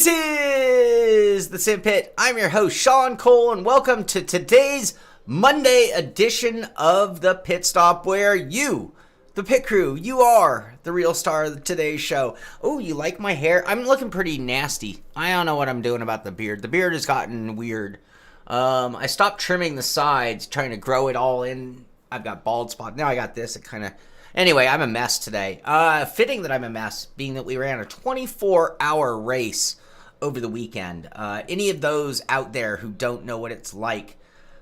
This is the Sim Pit. I'm your host, Shaun Cole, and welcome to today's Monday edition of the Pit Stop, where you, the pit crew, you are the real star of today's show. Oh, you like my hair? I'm looking pretty nasty. I don't know what I'm doing about the beard. The beard has gotten weird. I stopped trimming the sides, trying to grow it all in. I've got bald spots. Now I got this. It kind of... Anyway, I'm a mess today. Fitting that I'm a mess, being that we ran a 24-hour race over the weekend. Any of those out there who don't know what it's like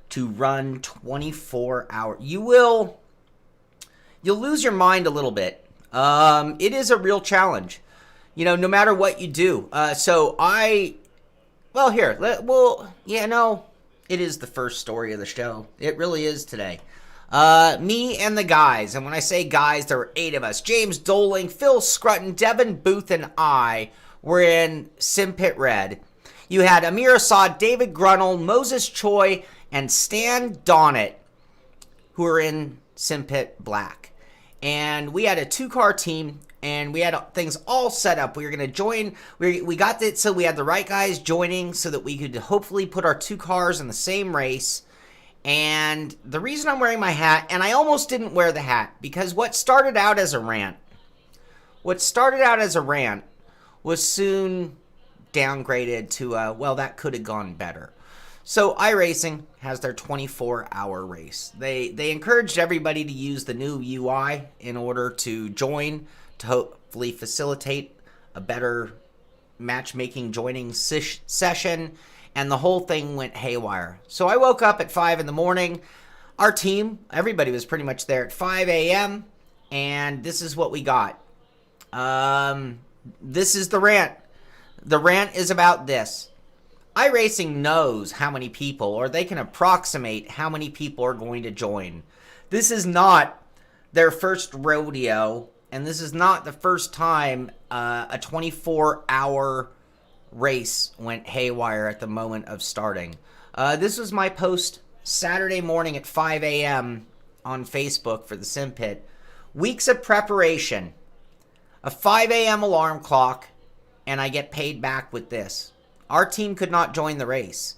to run 24 hours, you'll lose your mind a little bit. It is a real challenge, no matter what you do. It is the first story of the show. It really is today. Me and the guys, and when I say guys, there were 8 of us. James Doling, Phil Scrutton, Devin Booth, and I were in Sim Pit Red. You had Amir Assad, David Grunnell, Moses Choi, and Stan Donnett, who were in Sim Pit Black. And we had a 2-car team, and we had things all set up. We were going to join. We got it so we had the right guys joining so that we could hopefully put our 2 cars in the same race. And the reason I'm wearing my hat, and I almost didn't wear the hat, because what started out as a rant was soon downgraded to, that could have gone better. So iRacing has their 24-hour race. They encouraged everybody to use the new UI in order to join, to hopefully facilitate a better matchmaking joining session. And the whole thing went haywire. So I woke up at 5 in the morning. Our team, everybody was pretty much there at 5 a.m. And this is what we got. This is the rant. The rant is about this. iRacing knows how many people, or they can approximate how many people are going to join. This is not their first rodeo. And this is not the first time a 24-hour race went haywire at the moment of starting. This was my post Saturday morning at 5 a.m. on Facebook for the Sim Pit. Weeks of preparation, a 5 a.m. alarm clock, and I get paid back with this. Our team could not join the race.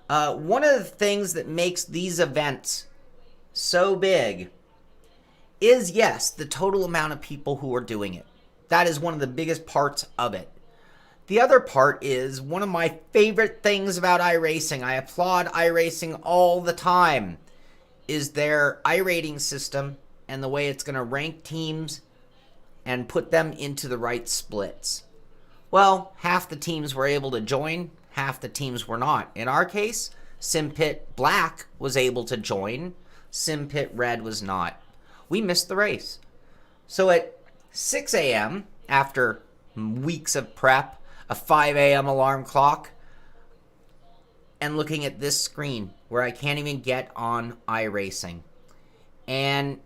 One of the things that makes these events so big is, yes, the total amount of people who are doing it. That is one of the biggest parts of it. The other part is one of my favorite things about iRacing. I applaud iRacing all the time. Is their iRating system and the way it's going to rank teams and put them into the right splits. Well, half the teams were able to join, half the teams were not. In our case, Sim Pit Black was able to join, Sim Pit Red was not. We missed the race. So at 6 a.m., after weeks of prep, a 5 a.m. alarm clock, and looking at this screen where I can't even get on iRacing. And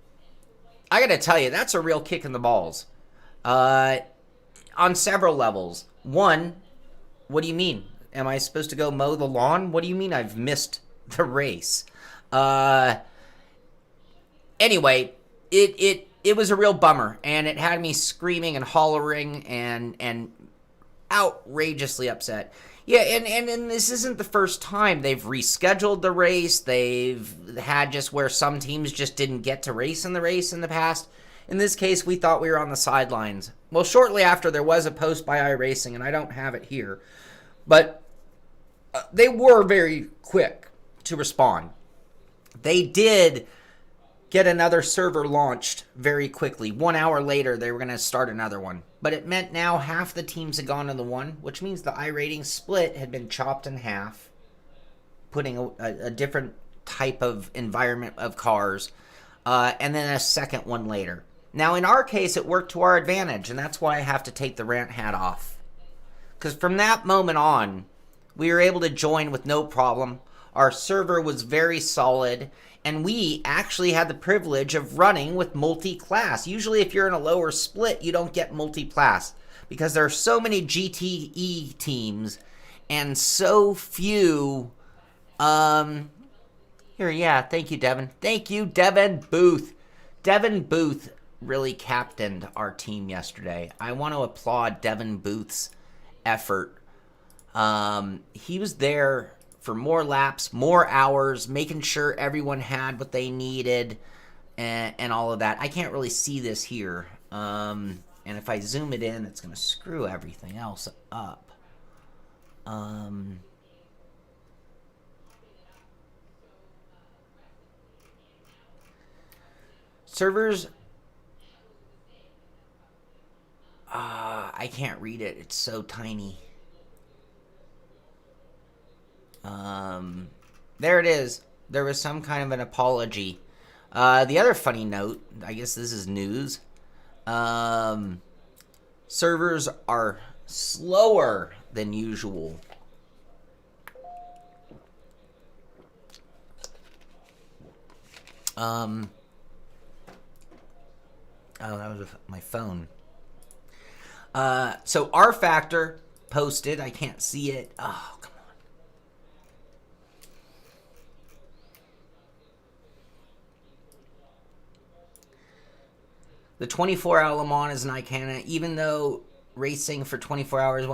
I gotta tell you, that's a real kick in the balls. On several levels. One, what do you mean? Am I supposed to go mow the lawn? What do you mean I've missed the race? Anyway, it was a real bummer, and it had me screaming and hollering and outrageously upset. Yeah, and this isn't the first time they've rescheduled the race. They've had just where some teams just didn't get to race in the race in the past. In this case, we thought we were on the sidelines. Well, shortly after, there was a post by iRacing, and I don't have it here, but they were very quick to respond. They did get another server launched very quickly. 1 hour later, they were going to start another one. But it meant now half the teams had gone to the one, which means the iRating split had been chopped in half, putting a different type of environment of cars, and then a second one later. Now, in our case, it worked to our advantage, and that's why I have to take the rant hat off. Because from that moment on, we were able to join with no problem. Our server was very solid, and we actually had the privilege of running with multi-class. Usually if you're in a lower split, you don't get multi-class because there are so many GTE teams and so few... thank you, Devin. Thank you, Devin Booth. Devin Booth really captained our team yesterday. I want to applaud Devin Booth's effort He was there for more laps, more hours, making sure everyone had what they needed and all of that. I can't really see this here. And if I zoom it in, it's going to screw everything else up. Servers, I can't read it. It's so tiny. There it is. There was some kind of an apology. The other funny note, I guess this is news. Servers are slower than usual. Oh, that was my phone. So R Factor posted. I can't see it. Oh, come on. The 24-hour Le Mans is an iconic, even though racing for 24 hours.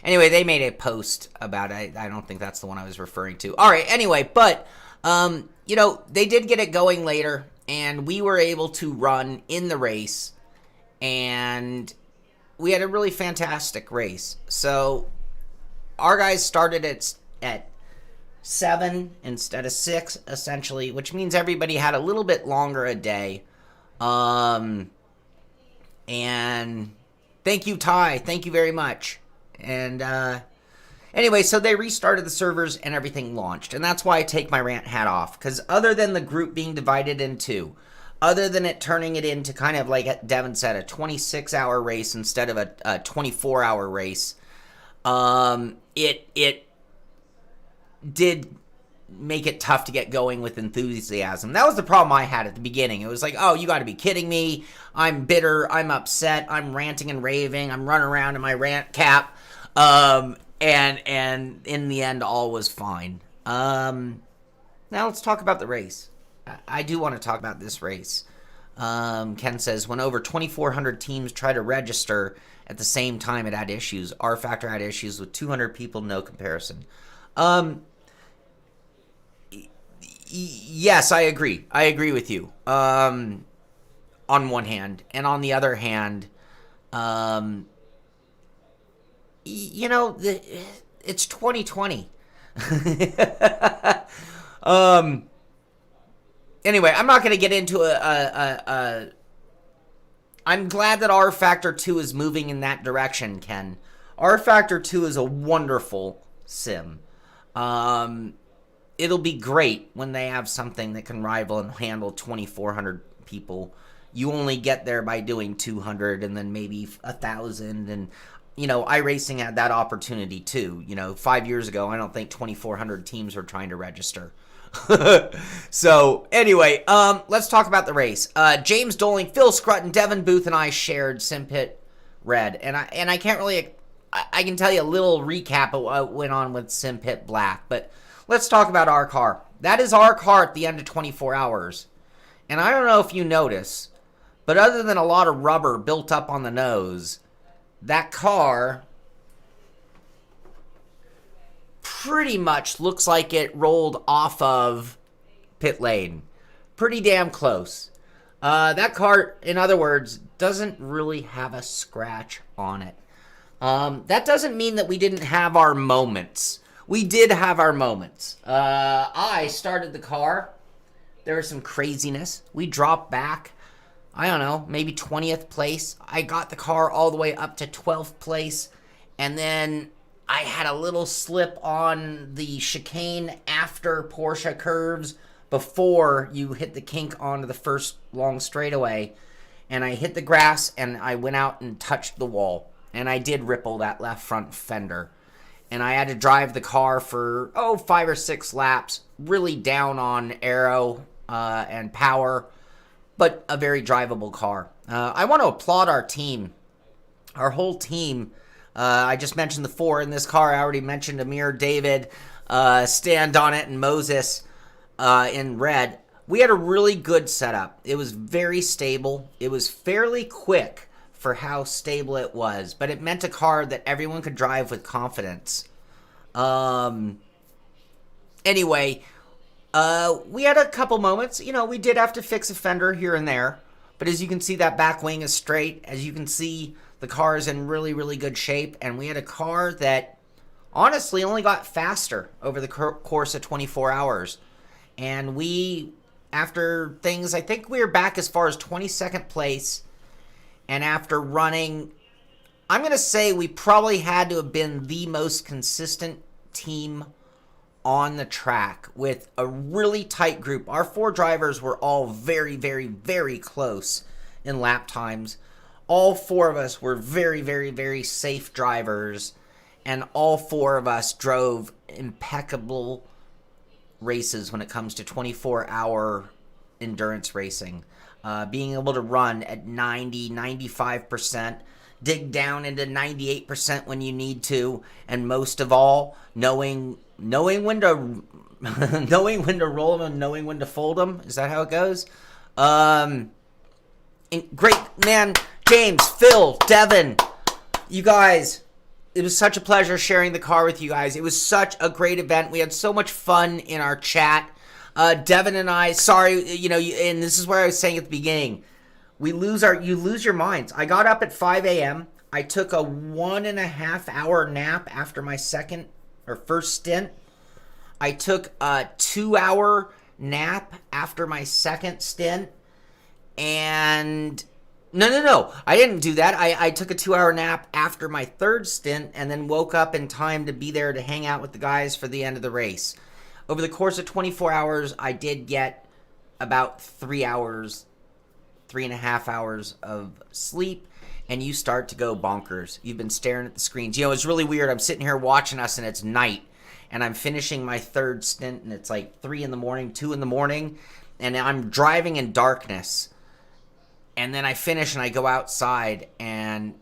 Anyway, they made a post about it. I don't think that's the one I was referring to. All right. Anyway, but you know, they did get it going later, and we were able to run in the race, and we had a really fantastic race. So our guys started at 7 instead of 6, essentially, which means everybody had a little bit longer a day. And thank you, Ty. Thank you very much. And anyway, so they restarted the servers and everything launched. And that's why I take my rant hat off. Because other than the group being divided in two, other than it turning it into kind of like Devin said, a 26-hour race instead of a 24-hour race, it did make it tough to get going with enthusiasm. That was the problem I had at the beginning. It was like, oh, you got to be kidding me. I'm bitter. I'm upset. I'm ranting and raving. I'm running around in my rant cap. And in the end, all was fine. Now let's talk about the race. I do want to talk about this race. Ken says, when over 2,400 teams try to register at the same time, it had issues. R Factor had issues with 200 people, no comparison. Yes, I agree. I agree with you. On one hand, and on the other hand, you know, it's 2020. Anyway, I'm not going to get into I'm glad that R Factor 2 is moving in that direction, Ken. R Factor 2 is a wonderful sim. It'll be great when they have something that can rival and handle 2,400 people. You only get there by doing 200 and then maybe 1,000. And, you know, iRacing had that opportunity too. You know, 5 years ago, I don't think 2,400 teams were trying to register. So, anyway, let's talk about the race. James Doling, Phil Scrutton, Devin Booth, and I shared SimPit Red. And I can't really... I can tell you a little recap of what went on with SimPit Black, but... let's talk about our car. That is our car at the end of 24 hours. And I don't know if you notice, but other than a lot of rubber built up on the nose, that car pretty much looks like it rolled off of pit lane. Pretty damn close. That car, in other words, doesn't really have a scratch on it. That doesn't mean that we didn't have our moments. We did have our moments. I started the car. There was some craziness. We dropped back, I don't know, maybe 20th place. I got the car all the way up to 12th place. And then I had a little slip on the chicane after Porsche curves before you hit the kink onto the first long straightaway. And I hit the grass and I went out and touched the wall. And I did ripple that left front fender. And I had to drive the car for, 5 or 6 laps, really down on aero and power, but a very drivable car. I want to applaud our team, our whole team. I just mentioned the 4 in this car. I already mentioned Amir, David, Stand on it, and Moses in red. We had a really good setup. It was very stable. It was fairly quick for how stable it was, but it meant a car that everyone could drive with confidence. Anyway, we had a couple moments. You know, we did have to fix a fender here and there, but as you can see, that back wing is straight. As you can see, the car is in really, really good shape, and we had a car that honestly only got faster over the course of 24 hours. And we, after things, I think we were back as far as 22nd place, and after running, I'm going to say we probably had to have been the most consistent team on the track with a really tight group. Our 4 drivers were all very, very, very close in lap times. All 4 of us were very, very, very safe drivers, and all 4 of us drove impeccable races when it comes to 24-hour endurance racing. Being able to run at 90, 95%, dig down into 98% when you need to, and most of all, knowing when to knowing when to roll them and knowing when to fold them. Is that how it goes? Great, man. James, Phil, Devin, you guys, it was such a pleasure sharing the car with you guys. It was such a great event. We had so much fun in our chat. Devin and I, sorry, you know, and this is where I was saying at the beginning, you lose your minds. I got up at 5 a.m. I took a 1.5 hour nap after my first stint. I took a 2 hour nap after my second stint. And no, I didn't do that. I took a 2 hour nap after my third stint and then woke up in time to be there to hang out with the guys for the end of the race. Over the course of 24 hours, I did get about 3 hours, 3.5 hours of sleep, and you start to go bonkers. You've been staring at the screens. You know, it's really weird. I'm sitting here watching us, and it's night, and I'm finishing my third stint, and it's like 3 in the morning, 2 in the morning, and I'm driving in darkness. And then I finish, and I go outside, and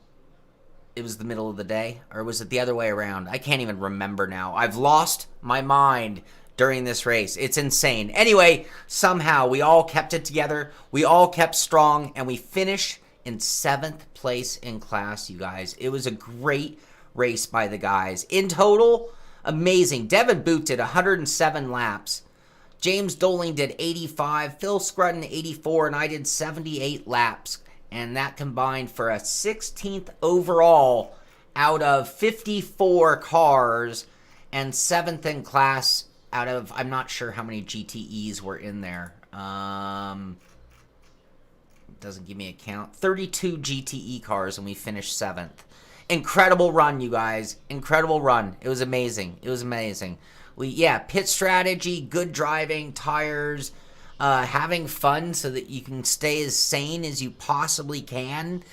it was the middle of the day, or was it the other way around? I can't even remember now. I've lost my mind during this race. It's insane. Anyway, somehow we all kept it together. We all kept strong, and we finished in 7th place in class, you guys. It was a great race by the guys. In total, amazing. Devin Boot did 107 laps. James Doling did 85. Phil Scrutton 84, and I did 78 laps. And that combined for a 16th overall out of 54 cars, and 7th in class out of, I'm not sure how many GTEs were in there. Doesn't give me a count. 32 GTE cars, and we finished 7th. Incredible run, you guys. Incredible run. It was amazing. It was amazing. Pit strategy, good driving, tires, having fun so that you can stay as sane as you possibly can.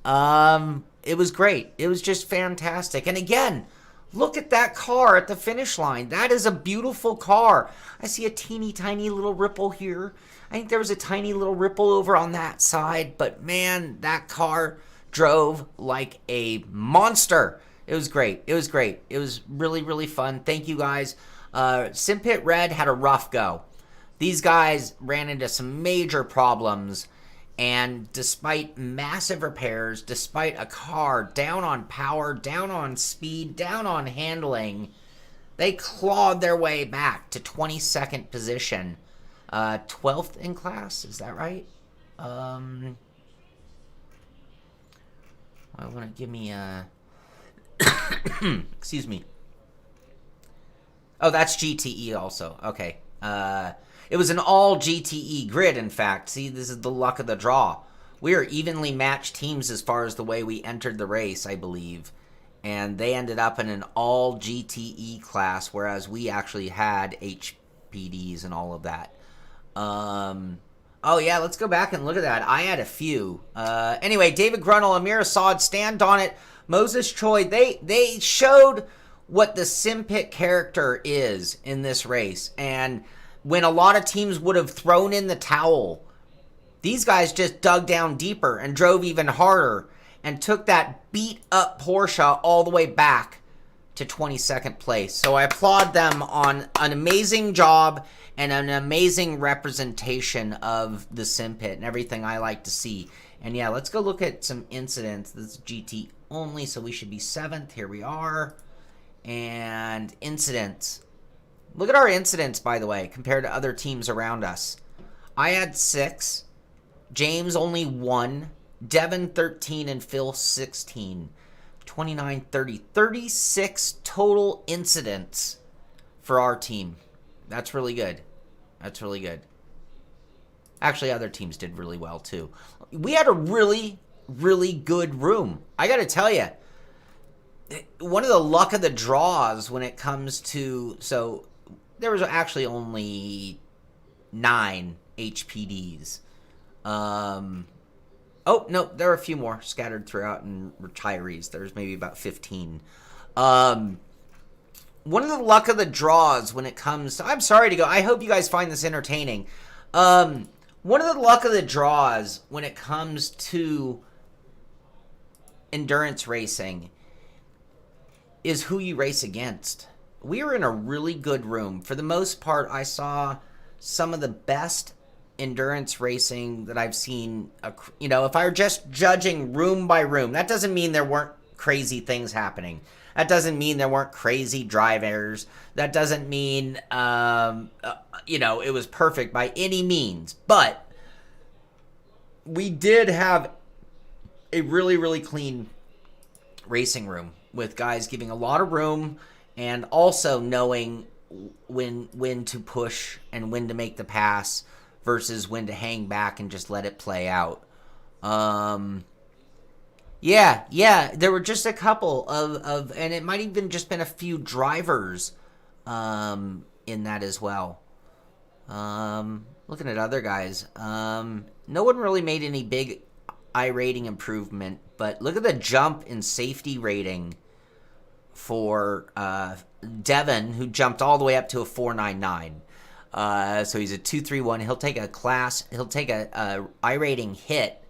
It was great. It was just fantastic. And again, look at that car at the finish line. That is a beautiful car. I see a teeny tiny little ripple here. I think there was a tiny little ripple over on that side. But man, that car drove like a monster. It was great. It was great. It was really, really fun. Thank you guys. Simpit Red had a rough go. These guys ran into some major problems. And despite massive repairs, despite a car down on power, down on speed, down on handling, they clawed their way back to 22nd position. 12th in class, is that right? I want to give me a... Excuse me. Oh, that's GTE also. Okay. It was an all GTE grid, in fact. See, this is the luck of the draw. We are evenly matched teams as far as the way we entered the race, I believe. And they ended up in an all GTE class, whereas we actually had HPDs and all of that. Oh, yeah, let's go back and look at that. I had a few. Anyway, David Grunell, Amir Assad, Stan Donnett, Moses Choi, they showed what the Simpit character is in this race. And when a lot of teams would have thrown in the towel, these guys just dug down deeper and drove even harder and took that beat-up Porsche all the way back to 22nd place. So I applaud them on an amazing job and an amazing representation of the Simpit and everything I like to see. And yeah, let's go look at some incidents. This is GT only, so we should be 7th. Here we are. And incidents. Look at our incidents, by the way, compared to other teams around us. I had 6. James only 1. Devin 13 and Phil 16. 29, 30. 36 total incidents for our team. That's really good. That's really good. Actually, other teams did really well, too. We had a really, really good room. I got to tell you, one of the luck of the draws when it comes to... So, there was actually only 9 HPDs. Oh, no, there are a few more scattered throughout in retirees. There's maybe about 15. One of the luck of the draws when it comes to... I'm sorry to go. I hope you guys find this entertaining. One of the luck of the draws when it comes to endurance racing is who you race against. We were in a really good room. For the most part, I saw some of the best endurance racing that I've seen. You know, if I were just judging room by room, that doesn't mean there weren't crazy things happening. That doesn't mean there weren't crazy drive errors. That doesn't mean, you know, it was perfect by any means. But we did have a really, really clean racing room with guys giving a lot of room and also knowing when to push and when to make the pass versus when to hang back and just let it play out. Yeah, there were just a couple of and it might even just been a few drivers in that as well. Looking at other guys, no one really made any big iRating improvement, but look at the jump in safety rating for Devin, who jumped all the way up to a 499. So he's a 231. He'll take a iRating hit.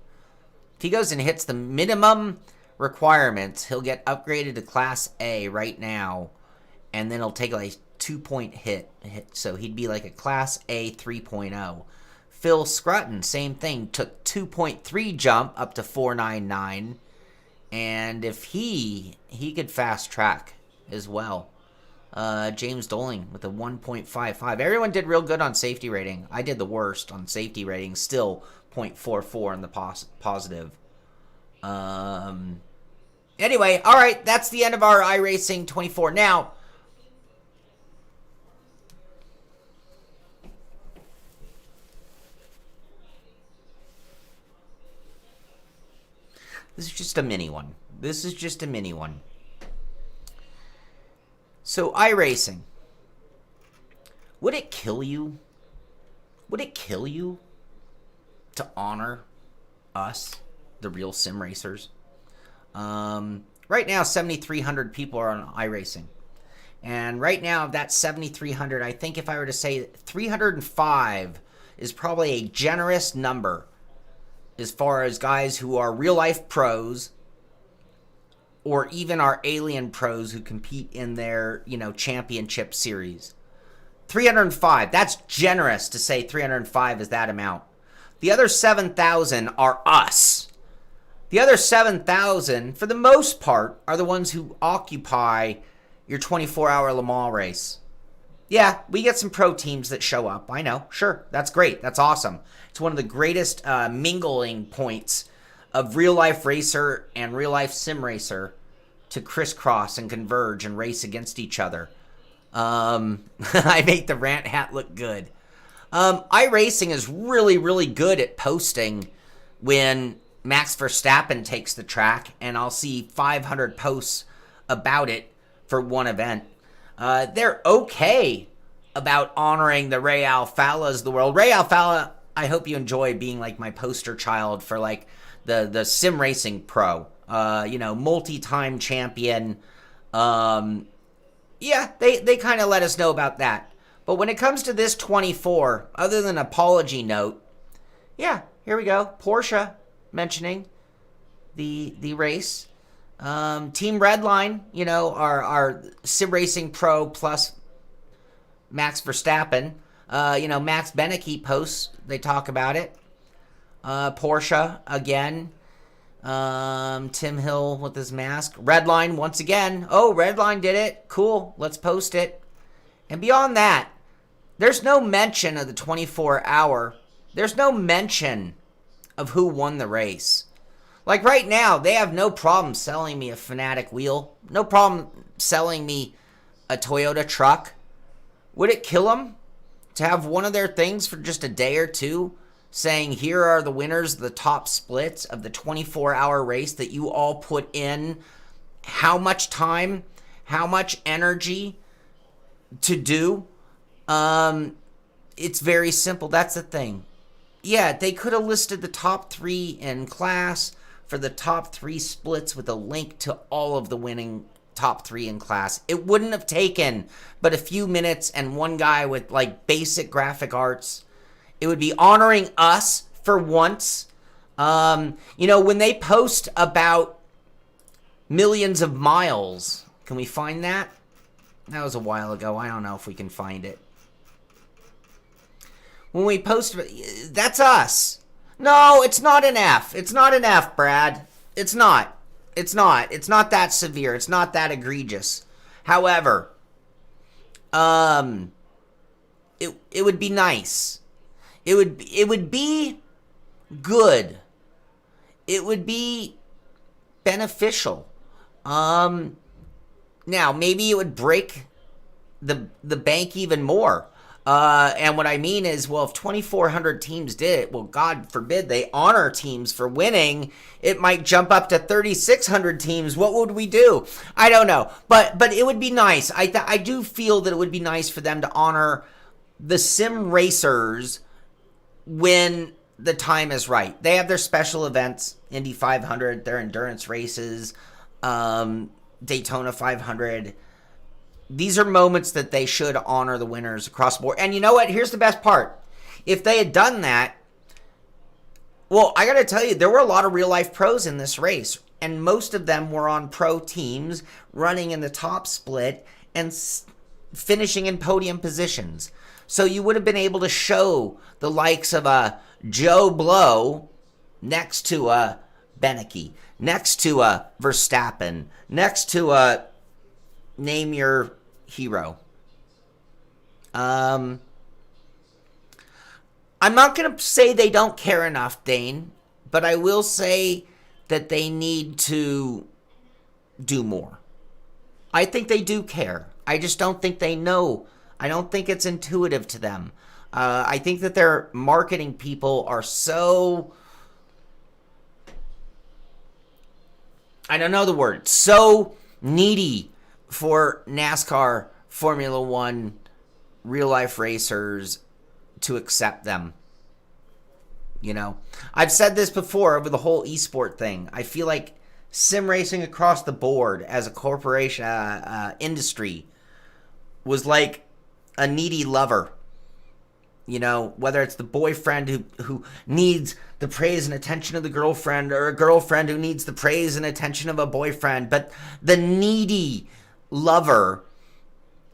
If he goes and hits the minimum requirements, he'll get upgraded to Class A right now, and then he'll take like a 2-point hit. So he'd be like a Class A 3.0. Phil Scrutton, same thing, took 2.3 jump up to 499, and if he could fast track as well. James Doling with a 1.55. Everyone did real good on safety rating. I did the worst on safety rating, still 0.44 in the positive. Anyway, all right, that's the end of our iRacing 24. Now, this is just a mini one. So, iRacing. Would it kill you? Would it kill you to honor us, the real sim racers? Right now, 7,300 people are on iRacing. And right now, of that 7,300, I think if I were to say 305 is probably a generous number as far as guys who are real-life pros or even our alien pros who compete in their, championship series. 305, that's generous to say 305 is that amount. The other 7,000 are us. The other 7,000, for the most part, are the ones who occupy your 24-hour Le Mans race. Yeah, we get some pro teams that show up. I know. Sure, that's great. That's awesome. It's one of the greatest mingling points of real-life racer and real-life sim racer to crisscross and converge and race against each other. I make the rant hat look good. iRacing is really, really good at posting when Max Verstappen takes the track, and I'll see 500 posts about it for one event. They're okay about honoring the Ray Alfalas of the world. Ray Alfala, I hope you enjoy being like my poster child for like the sim racing pro. Multi-time champion. Yeah, they kind of let us know about that. But when it comes to this 24, other than apology note, yeah, here we go. Porsche mentioning the race. Team Redline, our sim racing pro plus Max Verstappen. Max Benecke posts, they talk about it. Porsche again. Tim Hill with his mask. Redline once again. Oh, Redline did it. Cool. Let's post it. And beyond that, there's no mention of the 24-hour. There's no mention of who won the race. Like right now, they have no problem selling me a Fanatic wheel. No problem selling me a Toyota truck. Would it kill them to have one of their things for just a day or two saying, here are the winners of the top splits of the 24-hour race that you all put in how much time, how much energy to do? It's very simple. That's the thing. Yeah, they could have listed the top 3 in class for the top 3 splits with a link to all of the winning top 3 in class. It wouldn't have taken but a few minutes and one guy with like basic graphic arts. It would be honoring us for once. When they post about millions of miles, can we find that? That was a while ago. I don't know if we can find it. When we post, that's us. No, it's not an F. It's not an F, Brad. It's not. It's not. It's not that severe. It's not that egregious. However, it would be nice. It would be good. It would be beneficial. Now maybe it would break the bank even more. And what I mean is, well, if 2,400 teams did it, well, God forbid they honor teams for winning, it might jump up to 3,600 teams. What would we do? I don't know. But it would be nice. I do feel that it would be nice for them to honor the sim racers when the time is right. They have their special events, Indy 500, their endurance races, Daytona 500. These are moments that they should honor the winners across the board. And you know what? Here's the best part. If they had done that, well, I got to tell you, there were a lot of real-life pros in this race. And most of them were on pro teams, running in the top split and finishing in podium positions. So you would have been able to show the likes of a Joe Blow next to a Beneke, next to a Verstappen, next to a name your hero. I'm not going to say they don't care enough, Dane, but I will say that they need to do more. I think they do care. I just don't think they know. I don't think it's intuitive to them. I think that their marketing people are so, I don't know the word, so needy for NASCAR, Formula One, real-life racers to accept them. You know, I've said this before over the whole esport thing. I feel like sim racing across the board as a corporation, industry, was like a needy lover. You know, whether it's the boyfriend who needs the praise and attention of the girlfriend, or a girlfriend who needs the praise and attention of a boyfriend. But the needy lover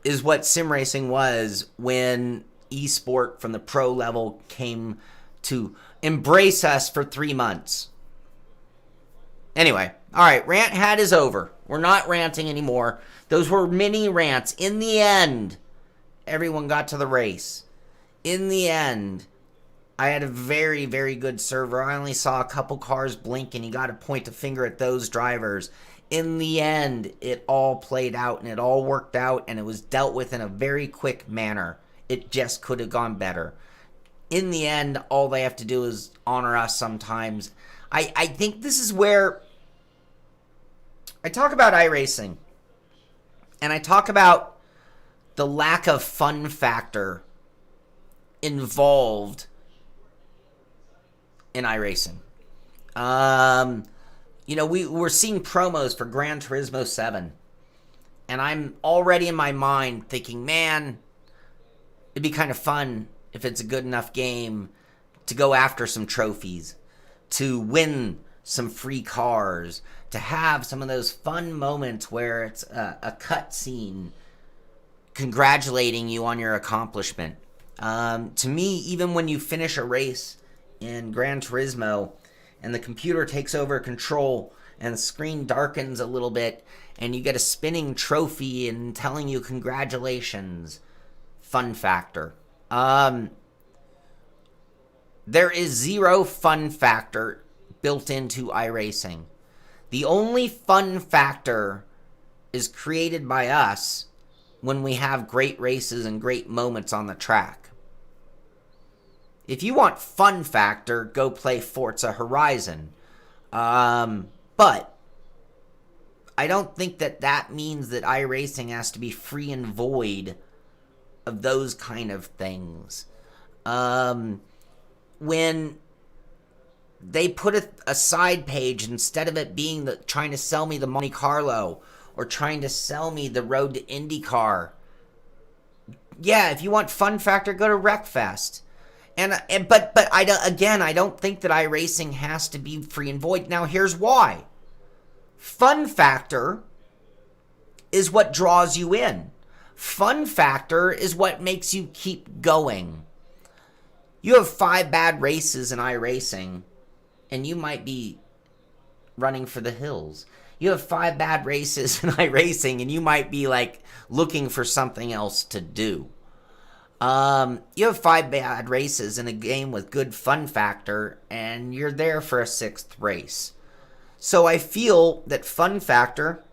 is what sim racing was when esport from the pro level came to embrace us for 3 months. Anyway, all right, rant hat is over. We're not ranting anymore. Those were mini rants. In the end, everyone got to the race. In the end, I had a very, very good server. I only saw a couple cars blink, and you got to point the finger at those drivers. In the end, it all played out, and it all worked out, and it was dealt with in a very quick manner. It just could have gone better. In the end, all they have to do is honor us sometimes. I think this is where I talk about iRacing, and I talk about the lack of fun factor involved in iRacing. We're seeing promos for Gran Turismo 7, and I'm already in my mind thinking, man, it'd be kind of fun if it's a good enough game to go after some trophies, to win some free cars, to have some of those fun moments where it's a cut scene congratulating you on your accomplishment. To me, even when you finish a race in Gran Turismo, and the computer takes over control, and the screen darkens a little bit, and you get a spinning trophy and telling you congratulations. Fun factor. There is zero fun factor built into iRacing. The only fun factor is created by us when we have great races and great moments on the track. If you want fun factor, go play Forza Horizon. But I don't think that means that iRacing has to be free and void of those kind of things. When they put a side page, instead of it being trying to sell me the Monte Carlo or trying to sell me the Road to IndyCar. Yeah, if you want fun factor, go to Wreckfest. But I don't think that iRacing has to be free and void. Now here's why. Fun factor is what draws you in. Fun factor is what makes you keep going. You have 5 bad races in iRacing, and you might be running for the hills. You have 5 bad races in iRacing, and you might be like looking for something else to do. You have 5 bad races in a game with good fun factor, and you're there for a 6th race. So I feel that fun factor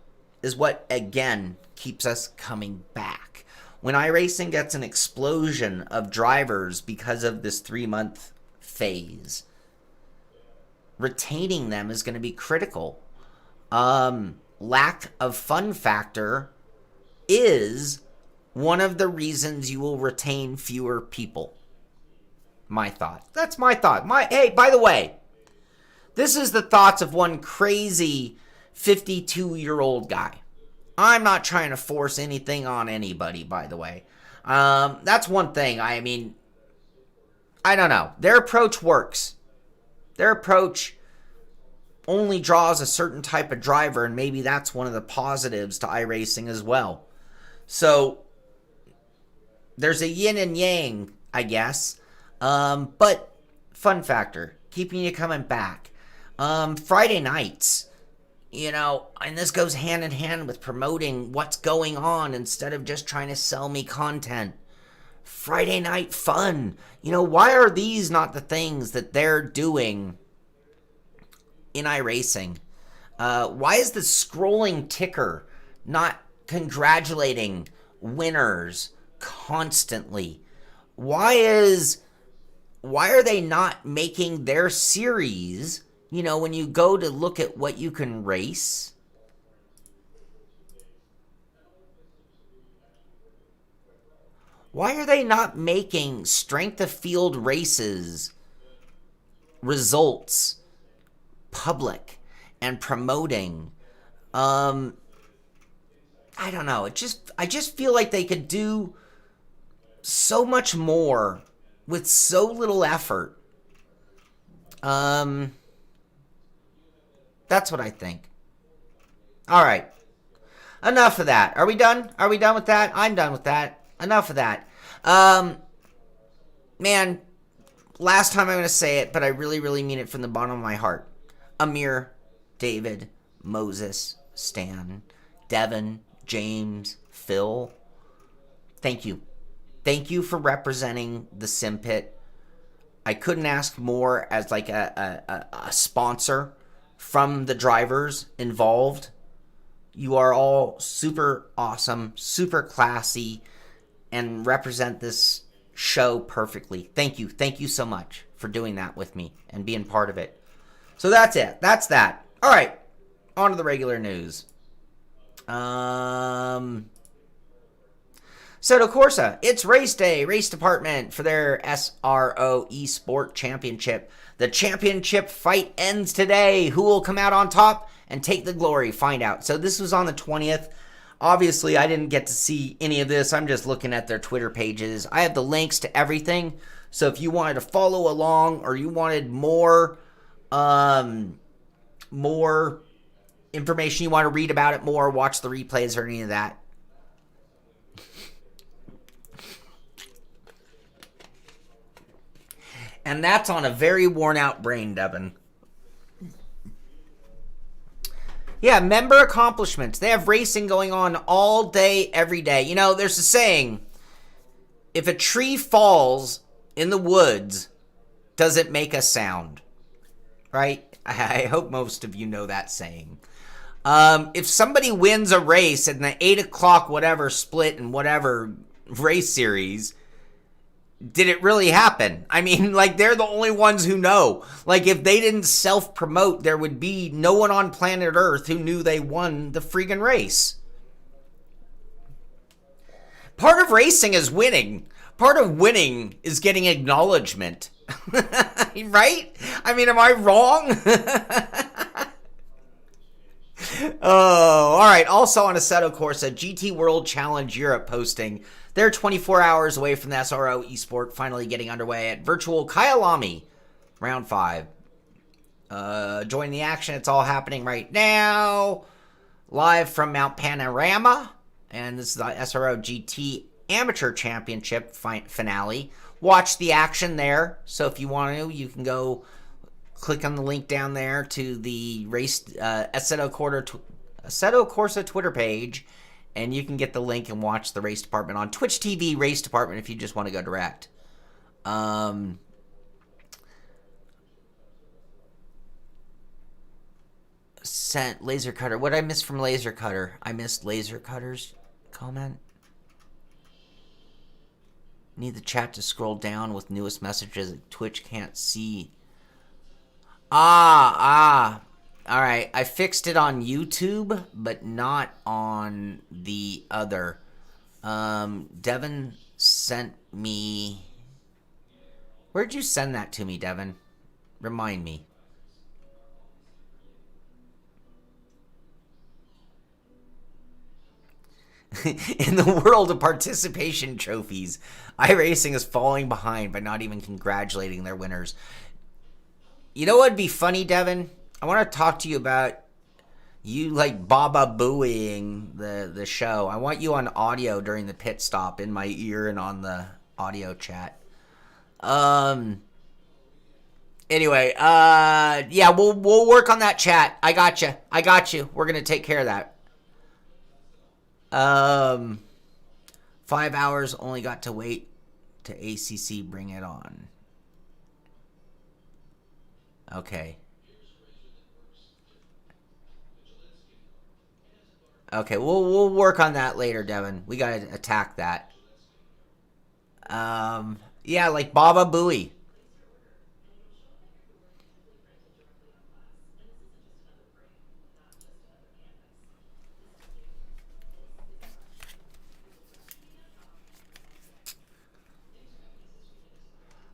is what, again, keeps us coming back. When iRacing gets an explosion of drivers because of this 3-month phase, retaining them is going to be critical. Lack of fun factor is one of the reasons you will retain fewer people. My thought. That's my thought. Hey, by the way, this is the thoughts of one crazy 52-year-old guy. I'm not trying to force anything on anybody, by the way. That's one thing. I mean, I don't know. Their approach works. Their approach only draws a certain type of driver, and maybe that's one of the positives to iRacing as well. So there's a yin and yang, I guess. But fun factor, keeping you coming back. Friday nights, and this goes hand in hand with promoting what's going on instead of just trying to sell me content. Friday night fun. Why are these not the things that they're doing in iRacing? Why is the scrolling ticker not congratulating winners constantly? Why are they not making their series, when you go to look at what you can race? Why are they not making strength of field races results public and promoting? I don't know. I just feel like they could do so much more with so little effort. That's what I think. All right. Enough of that. Are we done? Are we done with that? I'm done with that. Enough of that. Man, last time I'm going to say it, but I really, really mean it from the bottom of my heart. Amir, David, Moses, Stan, Devin, James, Phil, thank you. Thank you for representing the Sim Pit. I couldn't ask more as like a sponsor from the drivers involved. You are all super awesome, super classy, and represent this show perfectly. Thank you. Thank you so much for doing that with me and being part of it. So that's it. That's that. All right. On to the regular news. Seto Corsa, it's race day, race department for their SRO Esport Championship. The championship fight ends today. Who will come out on top and take the glory? Find out. So this was on the 20th. Obviously, I didn't get to see any of this. I'm just looking at their Twitter pages. I have the links to everything. So if you wanted to follow along or you wanted more information, you want to read about it more, watch the replays or any of that, And that's on a very worn out brain, Devin. Yeah, member accomplishments. They have racing going on all day, every day. You know, there's a saying, if a tree falls in the woods, does it make a sound? Right? I hope most of you know that saying. If somebody wins a race in the 8 o'clock whatever split in whatever race series, did it really happen? I mean, like, they're the only ones who know. Like, if they didn't self-promote, there would be no one on planet Earth who knew they won the freaking race. Part of racing is winning. Part of winning is getting acknowledgement. Right? I mean, am I wrong? Oh, all right. Also on Accuforce, a GT World Challenge Europe posting. They're 24 hours away from the SRO Esport finally getting underway at virtual Kyalami, round 5. Join the action. It's all happening right now. Live from Mount Panorama. And this is the SRO GT Amateur Championship finale. Watch the action there. So if you want to, you can go click on the link down there to the race Assetto Corsa Twitter page, and you can get the link and watch the race department on Twitch TV race department if you just want to go direct. Sent Laser Cutter. What did I miss from Laser Cutter? I missed Laser Cutter's comment. Need the chat to scroll down with newest messages that Twitch can't see. All right. I fixed it on YouTube, but not on the other. Devin sent me... Where'd you send that to me, Devin? Remind me. In the world of participation trophies, iRacing is falling behind by not even congratulating their winners. You know what would be funny, Devin? I want to talk to you about you like Baba Booeying the show. I want you on audio during the pit stop in my ear and on the audio chat. Anyway, yeah, we'll work on that chat. I got you. We're gonna take care of that. 5 hours, only got to wait to ACC bring it on. Okay. Okay, we'll work on that later, Devin. We gotta attack that. Yeah, like Baba Booey.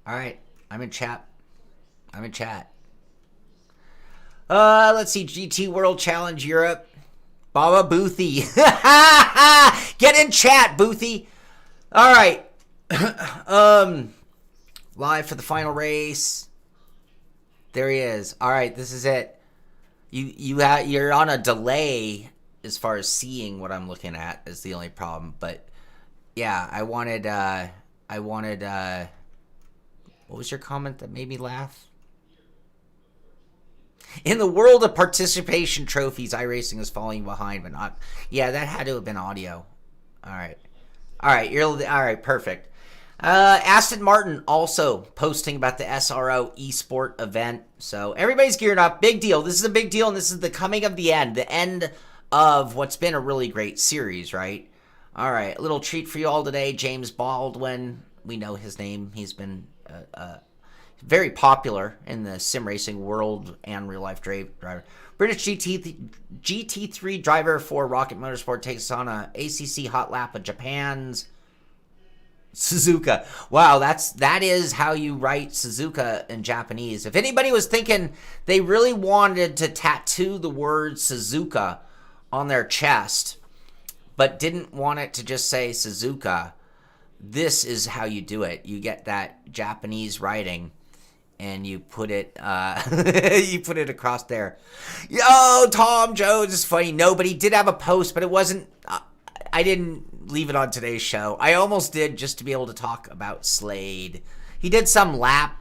All right, I'm in chat. Let's see. GT World Challenge Europe. Baba Boothy. Get in chat, Boothy. All right. Live for the final race. There he is. All right, this is it. You're on a delay as far as seeing what I'm looking at is the only problem. But yeah, I wanted. What was your comment that made me laugh? In the world of participation trophies, iRacing is falling behind, but not... Yeah, that had to have been audio. All right. All right, perfect. Aston Martin also posting about the SRO Esport event. So everybody's geared up. Big deal. This is a big deal, and this is the coming of the end of what's been a really great series, right? All right, a little treat for you all today. James Baldwin, we know his name. He's been... very popular in the sim racing world and real life driver. British GT3 driver for Rocket Motorsport takes on a ACC hot lap of Japan's Suzuka. Wow, that is how you write Suzuka in Japanese. If anybody was thinking they really wanted to tattoo the word Suzuka on their chest, but didn't want it to just say Suzuka, this is how you do it. You get that Japanese writing, and you put it, you put it across there. Yo, Tom Jones is funny. No, but he did have a post, but it wasn't. I didn't leave it on today's show. I almost did just to be able to talk about Slade. He did some lap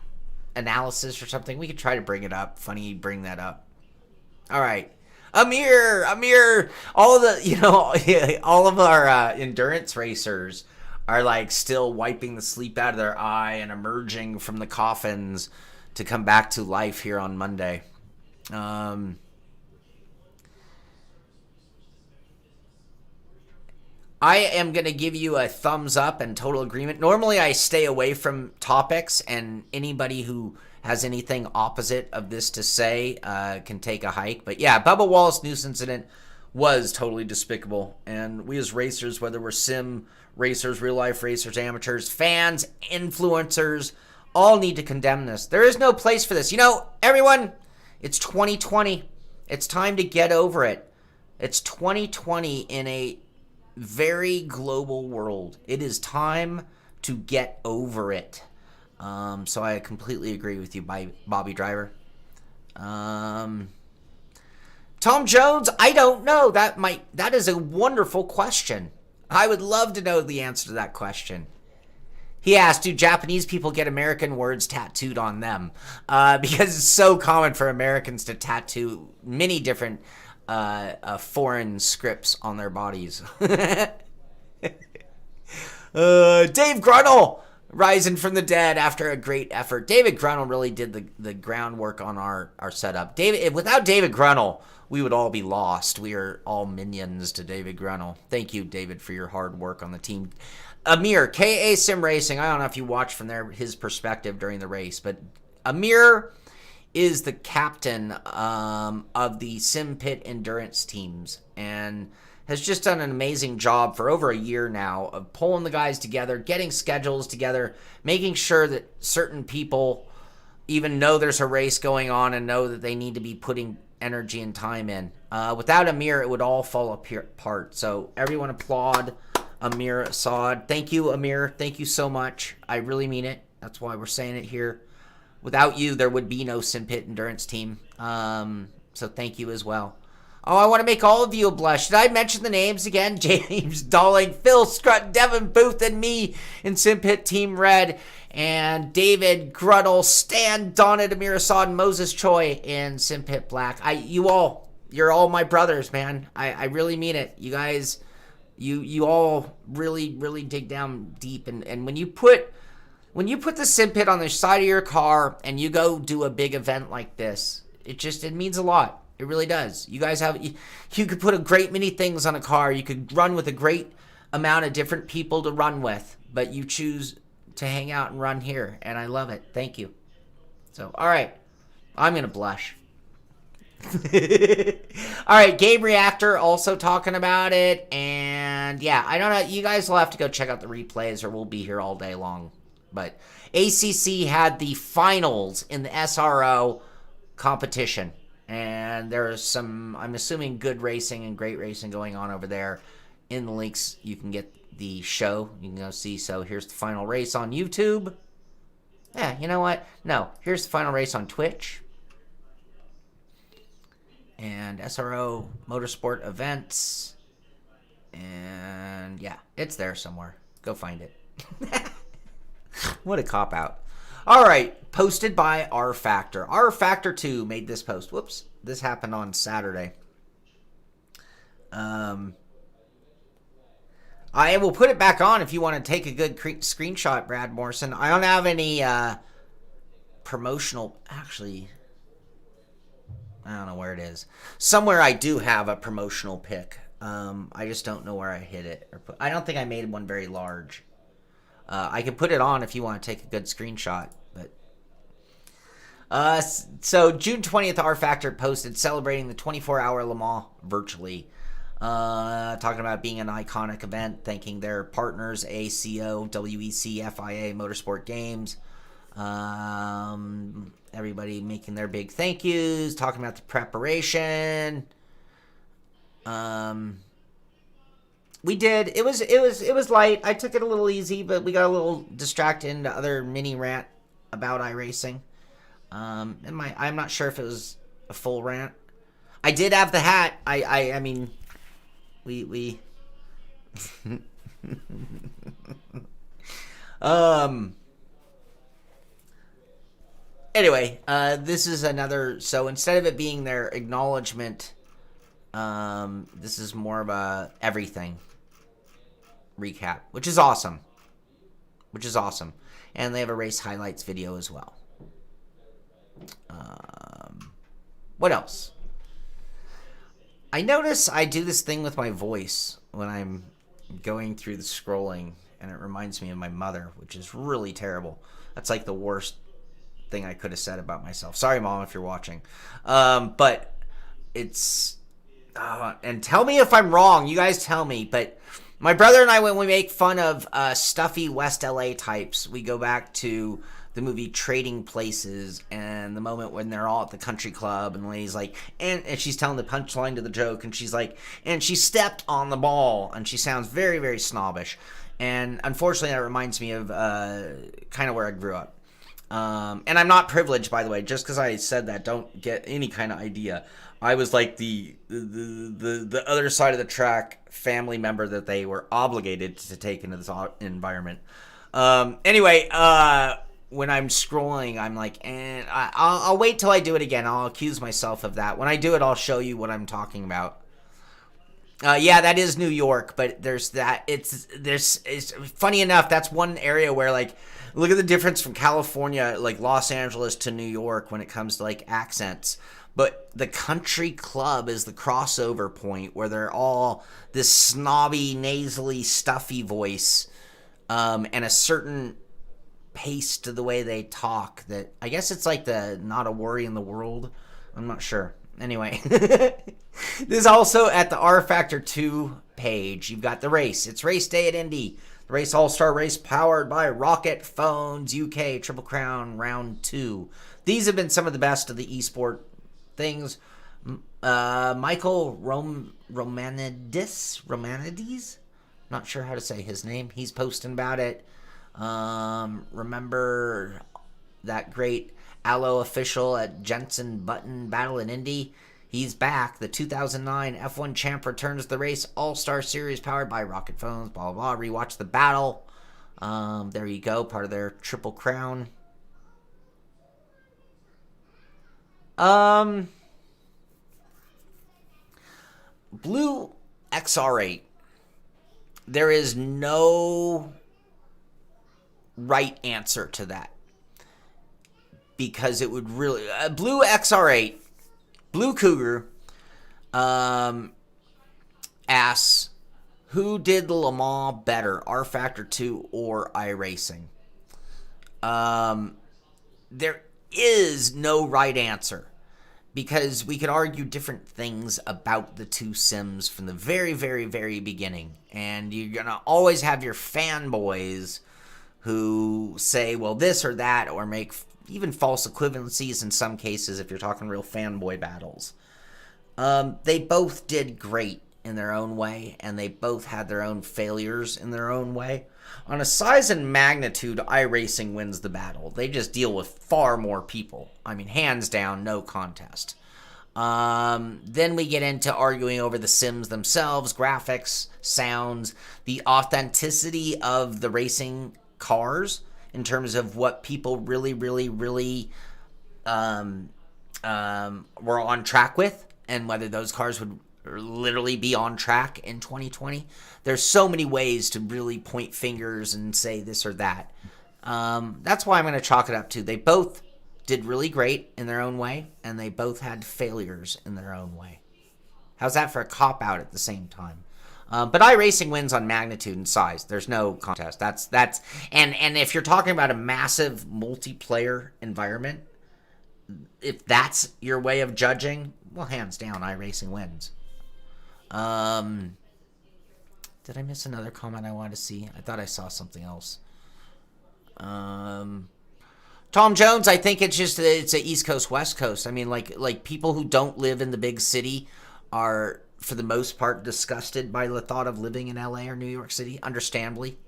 analysis or something, we could try to bring it up. Funny you bring that up. All right. Amir, all the, all of our endurance racers are like still wiping the sleep out of their eye and emerging from the coffins to come back to life here on Monday. I am going to give you a thumbs up and total agreement. Normally I stay away from topics, and anybody who has anything opposite of this to say can take a hike. But yeah, Bubba Wallace Noose incident was totally despicable. And we as racers, whether we're sim racers, real life racers, amateurs, fans, influencers, all need to condemn this. There is no place for this. You know, everyone, it's 2020. It's time to get over it. It's 2020 in a very global world. It is time to get over it. So I completely agree with you, Bobby Driver. Tom Jones, I don't know. That is a wonderful question. I would love to know the answer to that question. He asked, do Japanese people get American words tattooed on them? Because it's so common for Americans to tattoo many different foreign scripts on their bodies. Dave Grunnell rising from the dead after a great effort. David Grunnell really did the groundwork on our setup. Without David Grunnell, we would all be lost. We are all minions to David Grunnell. Thank you, David, for your hard work on the team. Amir, KA Sim Racing. I don't know if you watched from his perspective during the race, but Amir is the captain of the Sim Pit endurance teams and has just done an amazing job for over a year now of pulling the guys together, getting schedules together, making sure that certain people even know there's a race going on and know that they need to be putting energy and time in. Without Amir, it would all fall apart. So everyone applaud Amir Assad. Thank you, Amir. Thank you so much. I really mean it. That's why we're saying it here. Without you, there would be no Sim Pit endurance team. So thank you as well. Oh, I want to make all of you a blush. Did I mention the names again? James Dolling, Phil Scrutt, Devin Booth, and me in Sim Pit Team Red. And David Gruddle, Stan Donnet, Amir Assad, and Moses Choi in Sim Pit Black. You're all my brothers, man. I really mean it. You guys, you all really, really dig down deep. And when you put the Sim Pit on the side of your car and you go do a big event like this, it means a lot. It really does. You guys you could put a great many things on a car. You could run with a great amount of different people to run with, but you choose to hang out and run here, and I love it. Thank you. So, all right. I'm going to blush. All right, Game Reactor also talking about it, and yeah, I don't know. You guys will have to go check out the replays, or we'll be here all day long. But ACC had the finals in the SRO competition, and there's some, I'm assuming, good racing and great racing going on over there. In the links, you can get the show. You can go see. So here's the final race on YouTube. Yeah, you know what? No, here's the final race on Twitch. And SRO Motorsport Events. And yeah, it's there somewhere. Go find it. What a cop-out. All right, posted by R Factor. R Factor 2 made this post. Whoops, this happened on Saturday. I will put it back on if you want to take a good screenshot, Brad Morrison. I don't have any promotional... Actually, I don't know where it is. Somewhere I do have a promotional pic. I just don't know where I hid it. I don't think I made one very large. I can put it on if you want to take a good screenshot. But so June 20th, R Factor posted celebrating the 24-hour Le Mans virtually. Talking about being an iconic event, thanking their partners, ACO, WEC, FIA, Motorsport Games. Everybody making their big thank yous, talking about the preparation. We did. It was light. I took it a little easy, but we got a little distracted into other mini rant about iRacing. I'm not sure if it was a full rant. I did have the hat. I mean, we Anyway, this is another. So instead of it being their acknowledgement, this is more of a everything recap, which is awesome. And they have a race highlights video as well. What else? I notice I do this thing with my voice when I'm going through the scrolling, and it reminds me of my mother, which is really terrible. That's like the worst thing I could have said about myself. Sorry, Mom, if you're watching. But it's... and tell me if I'm wrong. You guys tell me. But my brother and I, when we make fun of stuffy West LA types, we go back to the movie Trading Places and the moment when they're all at the country club and the lady's like, and she's telling the punchline to the joke, and she's like, and she stepped on the ball, and she sounds very, very snobbish. And unfortunately, that reminds me of kind of where I grew up. And I'm not privileged, by the way. Just because I said that, don't get any kind of idea. I was like the other side of the track family member that they were obligated to take into this environment. Anyway, when I'm scrolling, I'm like, and I'll wait till I do it again. I'll accuse myself of that. When I do it, I'll show you what I'm talking about. Yeah, that is New York, but there's that. It's funny enough. That's one area where, like, look at the difference from California, like Los Angeles, to New York when it comes to like accents. But the country club is the crossover point where they're all this snobby, nasally, stuffy voice, and a certain pace to the way they talk that I guess it's like the not a worry in the world. I'm not sure. Anyway, this is also at the R Factor 2 page. You've got the race. It's race day at Indy. The race all-star race powered by Rocket Phones UK Triple Crown Round 2. These have been some of the best of the esport things. Michael Romanides? Not sure how to say his name. He's posting about it. Remember that great Allo official at Jensen Button Battle in Indy? He's back. The 2009 F1 champ returns to the race All-Star Series powered by Rocket Phones, blah, blah, blah. Rewatch the battle. There you go. Part of their Triple Crown. Blue XR8. There is no right answer to that. Because it would really... Blue XR8, Blue Cougar, asks, who did the Le Mans better, R Factor 2 or iRacing? There is no right answer. Because we could argue different things about the two sims from the very, very, very beginning. And you're going to always have your fanboys who say, well, this or that, or make even false equivalencies in some cases if you're talking real fanboy battles. They both did great in their own way, and they both had their own failures in their own way. On a size and magnitude, iRacing wins the battle. They just deal with far more people. I mean, hands down, no contest. Then we get into arguing over the sims themselves, graphics, sounds, the authenticity of the racing cars in terms of what people really, really, really were on track with, and whether those cars would literally be on track in 2020. There's so many ways to really point fingers and say this or that. That's why I'm going to chalk it up to they both did really great in their own way, and they both had failures in their own way. How's that for a cop-out at the same time? But iRacing wins on magnitude and size. There's no contest. That's and if you're talking about a massive multiplayer environment, if that's your way of judging, well, hands down, iRacing wins. Did I miss another comment I wanted to see? I thought I saw something else. Tom Jones, I think it's just it's a East Coast, West Coast. I mean, like people who don't live in the big city are, for the most part, disgusted by the thought of living in LA or New York City, understandably.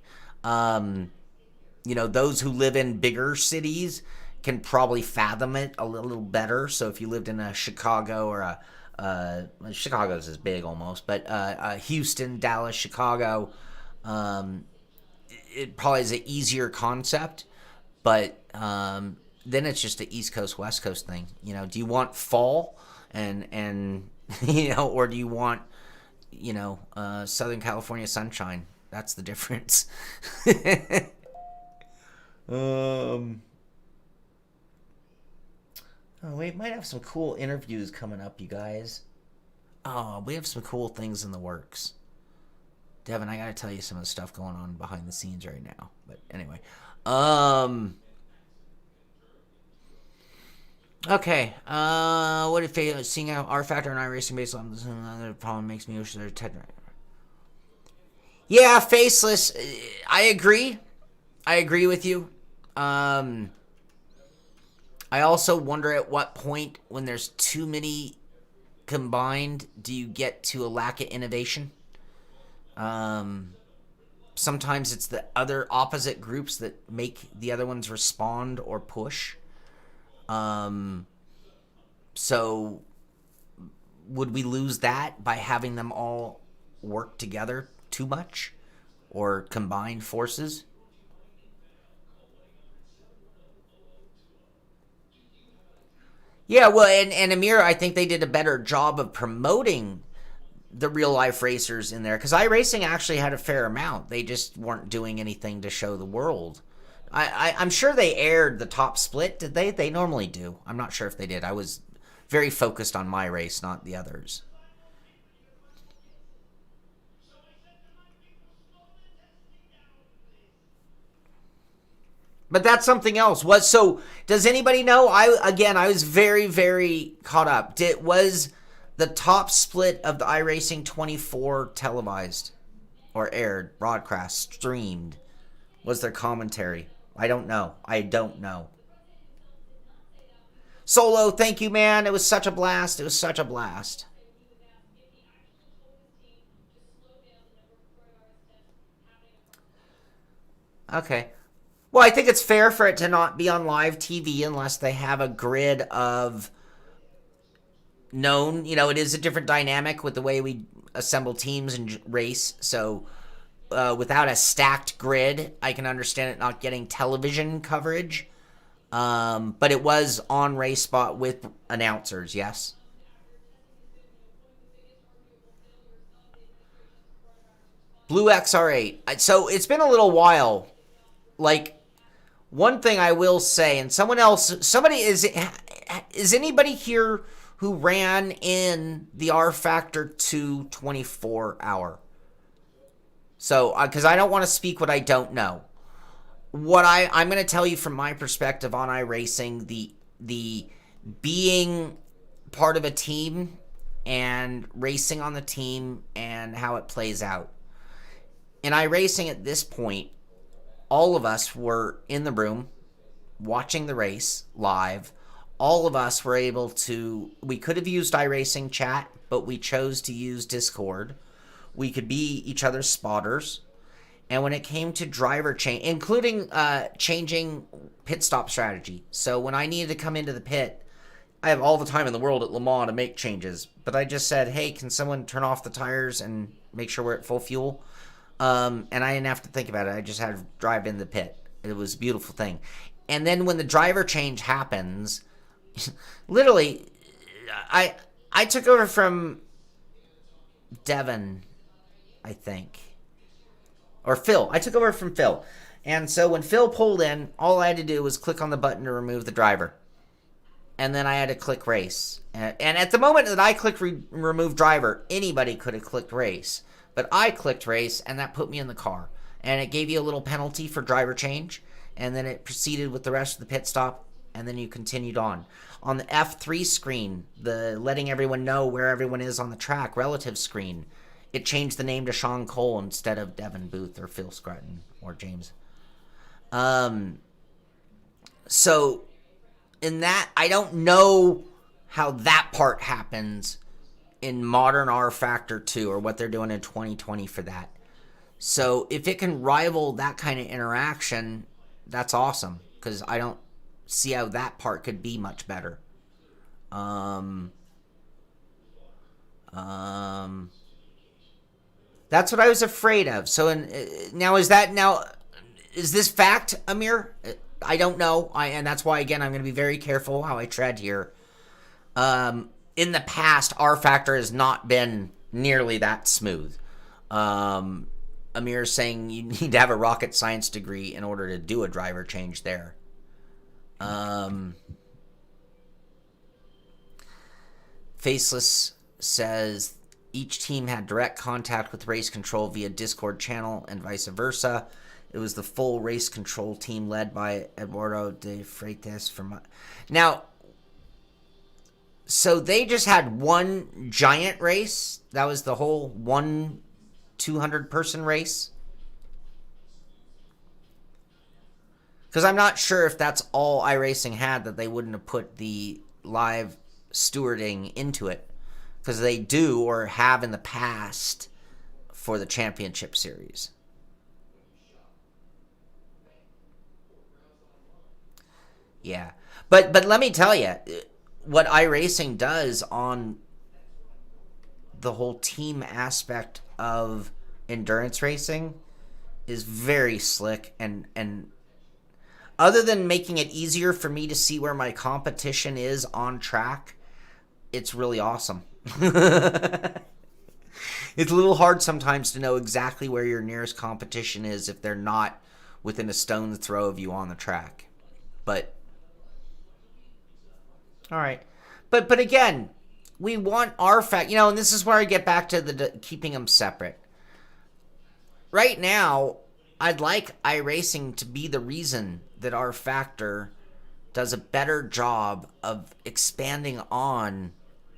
Those who live in bigger cities can probably fathom it a little better. So if you lived in a Chicago or Chicago's as big almost, but Houston, Dallas, Chicago, it probably is an easier concept. But then it's just an East Coast, West Coast thing. You know, do you want fall and you know, or do you want, you know, Southern California sunshine? That's the difference. Oh, we might have some cool interviews coming up, you guys. Oh, we have some cool things in the works. Devin, I gotta tell you some of the stuff going on behind the scenes right now. But anyway. Okay. What if seeing how R Factor and iRacing based on this another problem makes me wish they're technical. Yeah, faceless. I agree. I agree with you. I also wonder at what point, when there's too many combined, do you get to a lack of innovation? Sometimes it's the other opposite groups that make the other ones respond or push. So would we lose that by having them all work together too much or combine forces? Yeah, well, and Amir, I think they did a better job of promoting the real life racers in there, because iRacing actually had a fair amount. They just weren't doing anything to show the world. I'm sure they aired the top split. Did they? They normally do. I'm not sure if they did. I was very focused on my race, not the others. But that's something else. What? So does anybody know? I was very, very caught up. Was the top split of the iRacing 24 televised or aired, broadcast, streamed? Was there commentary? I don't know. I don't know. Solo, thank you, man. It was such a blast. It was such a blast. Okay. Well, I think it's fair for it to not be on live TV unless they have a grid of known. You know, it is a different dynamic with the way we assemble teams and race. So without a stacked grid, I can understand it not getting television coverage. But it was on Race Spot with announcers, yes? Blue XR8. So it's been a little while. Like, one thing I will say, and somebody is anybody here who ran in the R Factor 2 24-hour? So, because I don't want to speak what I don't know. I'm going to tell you from my perspective on iRacing, the being part of a team and racing on the team and how it plays out. In iRacing at this point, all of us were in the room watching the race live. All of us were able to, we could have used iRacing chat, but we chose to use Discord. We could be each other's spotters. And when it came to driver change, including changing pit stop strategy. So when I needed to come into the pit, I have all the time in the world at Le Mans to make changes. But I just said, hey, can someone turn off the tires and make sure we're at full fuel? And I didn't have to think about it. I just had to drive in the pit. It was a beautiful thing. And then when the driver change happens, literally, I took over from Devin, I think. Or Phil. I took over from Phil. And so when Phil pulled in, all I had to do was click on the button to remove the driver. And then I had to click race. And at the moment that I clicked remove driver, anybody could have clicked race. But I clicked race, and that put me in the car. And it gave you a little penalty for driver change. And then it proceeded with the rest of the pit stop. And then you continued on. On the F3 screen, the letting everyone know where everyone is on the track, relative screen, it changed the name to Shaun Cole instead of Devin Booth or Phil Scrutton or James. So in that, I don't know how that part happens in modern R Factor 2 or what they're doing in 2020 for that. So if it can rival that kind of interaction, that's awesome, because I don't see how that part could be much better. That's what I was afraid of. So now is this fact, Amir? I don't know. And that's why, again, I'm going to be very careful how I tread here. In the past, R Factor has not been nearly that smooth. Amir is saying you need to have a rocket science degree in order to do a driver change there. Faceless says each team had direct contact with race control via Discord channel and vice versa. It was the full race control team led by Eduardo de Freitas from... Now, so they just had one giant race? That was the whole 200-person race? Because I'm not sure if that's all iRacing had, that they wouldn't have put the live stewarding into it. Because they do, or have in the past, for the championship series. Yeah. But let me tell you, what iRacing does on the whole team aspect of endurance racing is very slick, and other than making it easier for me to see where my competition is on track, it's really awesome. It's a little hard sometimes to know exactly where your nearest competition is if they're not within a stone's throw of you on the track. But all right. But again, we want our fact, and this is where I get back to the keeping them separate. Right now, I'd like iRacing to be the reason that R Factor does a better job of expanding on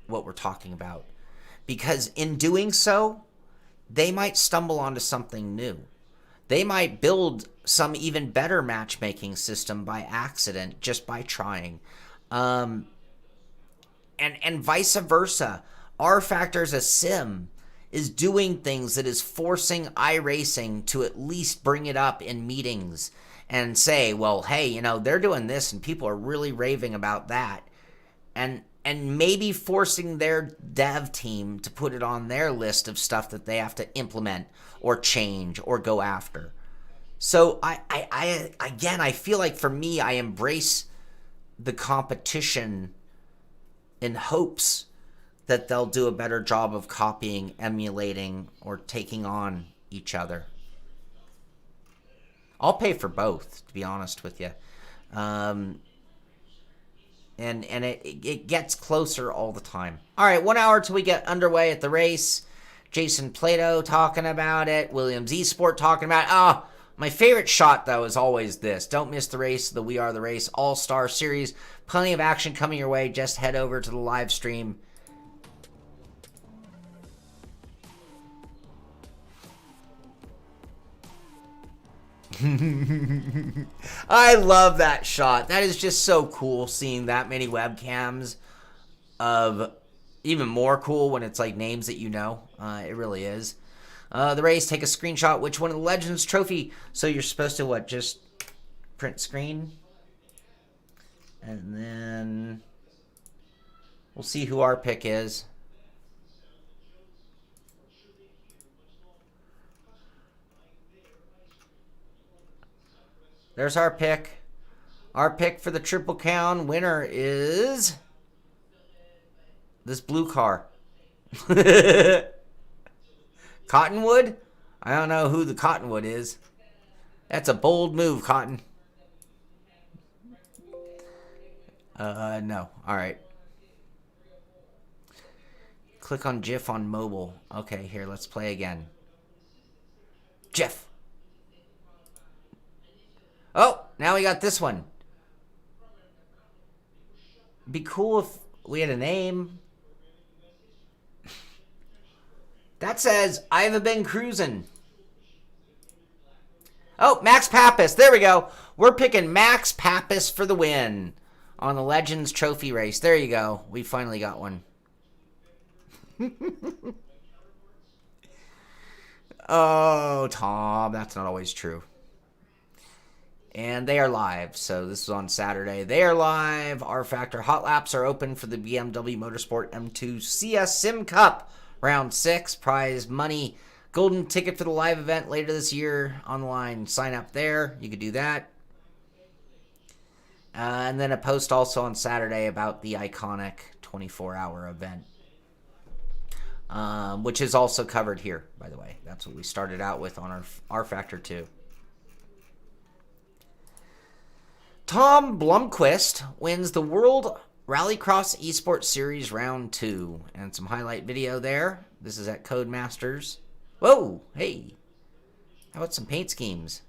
what we're talking about. Because in doing so, they might stumble onto something new. They might build some even better matchmaking system by accident, just by trying. And vice versa. R Factor as a sim is doing things that is forcing iRacing to at least bring it up in meetings and say, well, hey, they're doing this and people are really raving about that. And maybe forcing their dev team to put it on their list of stuff that they have to implement or change or go after. So I feel like for me, I embrace the competition in hopes that they'll do a better job of copying, emulating, or taking on each other. I'll pay for both, to be honest with you. And it gets closer all the time. All right, 1 hour till we get underway at the race. Jason Plato talking about it. Williams Esport talking about it. My favorite shot, though, is always this. Don't miss the race, the We Are the Race All-Star Series. Plenty of action coming your way. Just head over to the live stream. I love that shot. That is just so cool, seeing that many webcams of even more cool when it's like names that you know. It really is. The race, take a screenshot. Which one of the Legends trophy? So you're supposed to what? Just print screen? And then we'll see who our pick is. There's our pick. Our pick for the Triple Crown winner is this blue car. Cottonwood? I don't know who the Cottonwood is. That's a bold move, Cotton. No. All right. Click on GIF on mobile. Okay, here, let's play again. GIF. Oh, now we got this one. Be cool if we had a name. That says, I haven't been cruising. Oh, Max Pappas. There we go. We're picking Max Pappas for the win on the Legends Trophy race. There you go. We finally got one. Oh, Tom. That's not always true. And they are live. So this is on Saturday. They are live. R Factor Hot Laps are open for the BMW Motorsport M2 CS Sim Cup. Round 6, prize money, golden ticket for the live event later this year online. Sign up there. You could do that. And then a post also on Saturday about the iconic 24-hour event, which is also covered here, by the way. That's what we started out with on our Factor 2. Tom Blomqvist wins the World Rallycross Esports Series Round 2. And some highlight video there. This is at Codemasters. Whoa, hey. How about some paint schemes?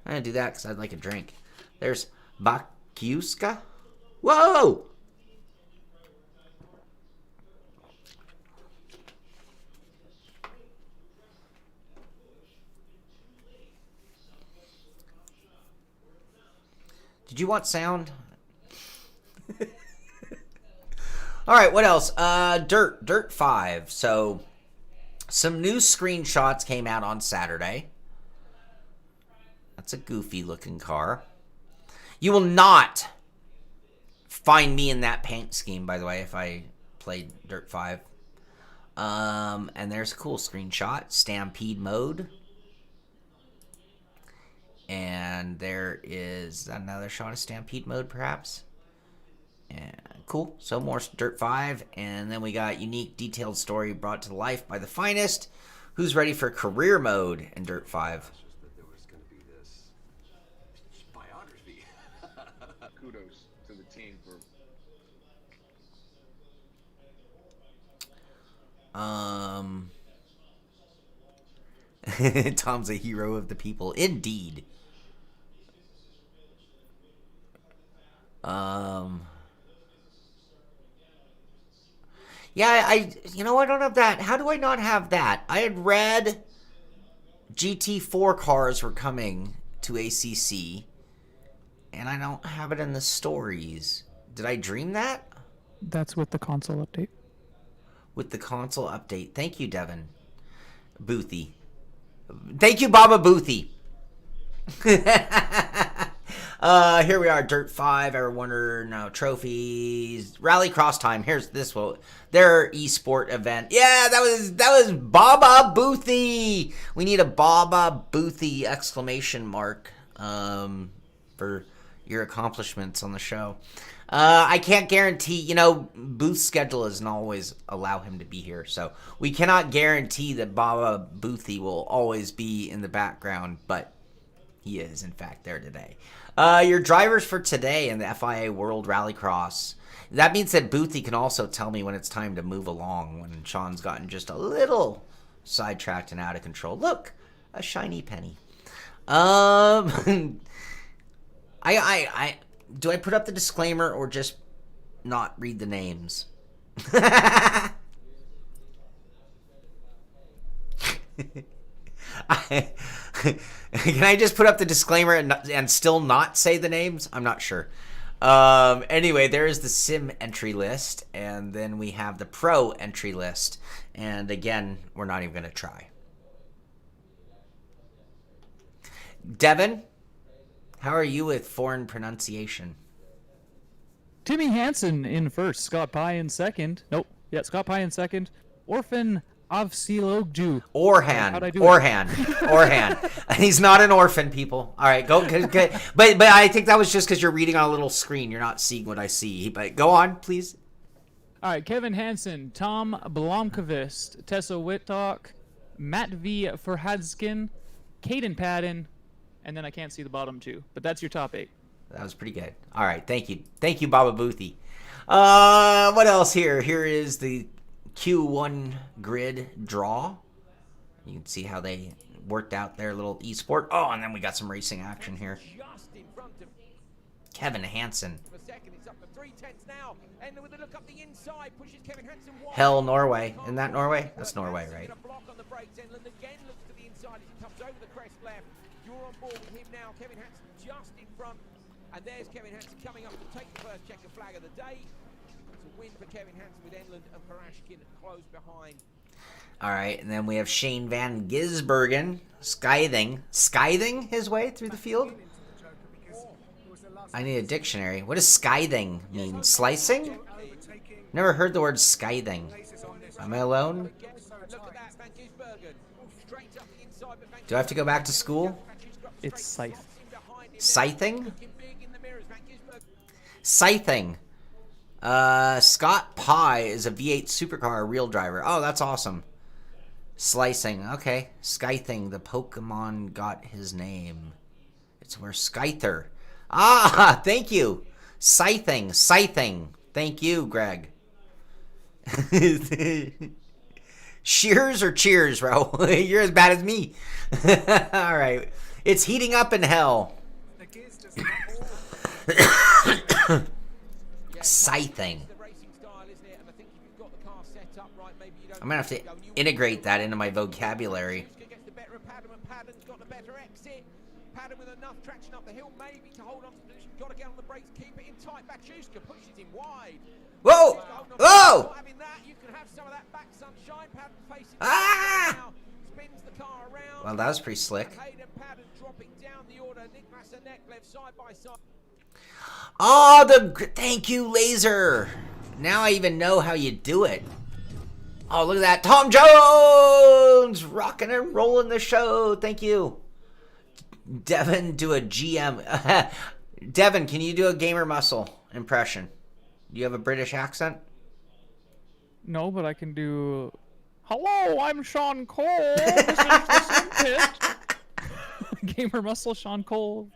I'm going to do that because I'd like a drink. There's Bakuska. Whoa! Did you want sound? All right, what else? Dirt 5. So, some new screenshots came out on Saturday. That's a goofy looking car. You will not find me in that paint scheme, by the way, if I played Dirt 5. And there's a cool screenshot. Stampede mode. And there is another shot of Stampede mode, perhaps. And cool. So more Dirt 5. And then we got unique detailed story brought to life by the finest. Who's ready for career mode in Dirt 5? Kudos to the team for Tom's a hero of the people. Indeed. Yeah, you know, I don't have that. How do I not have that? I had read GT4 cars were coming to ACC, and I don't have it in the stories. Did I dream that? That's with the console update. With the console update. Thank you, Devin. Boothy. Thank you, Baba Boothy. Here we are, Dirt 5, Ever Wonder, no trophies, Rallycross time. Here's this one, their esport event. Yeah, that was Baba Boothy. We need a Baba Boothy exclamation mark for your accomplishments on the show. I can't guarantee, you know, Booth's schedule doesn't always allow him to be here, so we cannot guarantee that Baba Boothy will always be in the background, but he is, in fact, there today. Your drivers for today in the FIA World Rallycross. That means that Boothy can also tell me when it's time to move along, when Shaun's gotten just a little sidetracked and out of control. Look, a shiny penny. Do I put up the disclaimer or just not read the names? Can I just put up the disclaimer and still not say the names? I'm not sure. Anyway, there is the sim entry list, and then we have the pro entry list. And again, we're not even going to try. Devin, how are you with foreign pronunciation? Timmy Hansen in first. Scott Pye in second. Nope. Yeah, Scott Pye in second. Orphan Avsilogju. Orhan. He's not an orphan, people. All right, go. But I think that was just because you're reading on a little screen. You're not seeing what I see. But go on, please. All right, Kevin Hansen, Tom Blomqvist, Tessa Whitlock, Matt V. Verhadskin, Caden Padden, and then I can't see the bottom two. But that's your top 8. That was pretty good. All right, thank you. Thank you, Baba Boothy. What else here? Here is the Q1 grid draw. You can see how they worked out their little esport. Oh, and then we got some racing action here. Kevin Hansen. Hell, Norway. Isn't that Norway? That's Norway, right? And there's Kevin Hansen coming up to take the first checker flag of the day. It's a win for Kevin Hansen with Enland and Parashkin close behind. All right, and then we have Shane Van Gisbergen scything his way through the field. I need a dictionary. What does scything mean? Slicing? Never heard the word scything. Am I alone? Do I have to go back to school? It's scythe. Scything? Scything. Scott Pye is a V8 supercar real driver. Oh, that's awesome. Slicing. Okay. Scything. The Pokemon got his name. It's where Scyther. Ah, thank you. Scything. Scything. Thank you, Greg. Shears or cheers, bro? You're as bad as me. All right. It's heating up in hell. Scything. I'm going to have to integrate that into my vocabulary. Pattern with enough traction up the hill, maybe to hold on to the position. Got to get on the brakes, keep it in tight. Bachuska pushes him wide. Whoa! Whoa! Having that, you can have some of that back sunshine. Pattern facing Ah! spins the car around. Well, that was pretty slick. Hayden Pattern dropping down the order. Nick Massanek left side by side. Oh, thank you, Laser. Now I even know how you do it. Oh, look at that. Tom Jones rocking and rolling the show. Thank you. Devin, do a GM. Devin, can you do a Gamer Muscle impression? Do you have a British accent? No, but I can do. Hello, I'm Shaun Cole. This is the Pit. Gamer Muscle, Shaun Cole.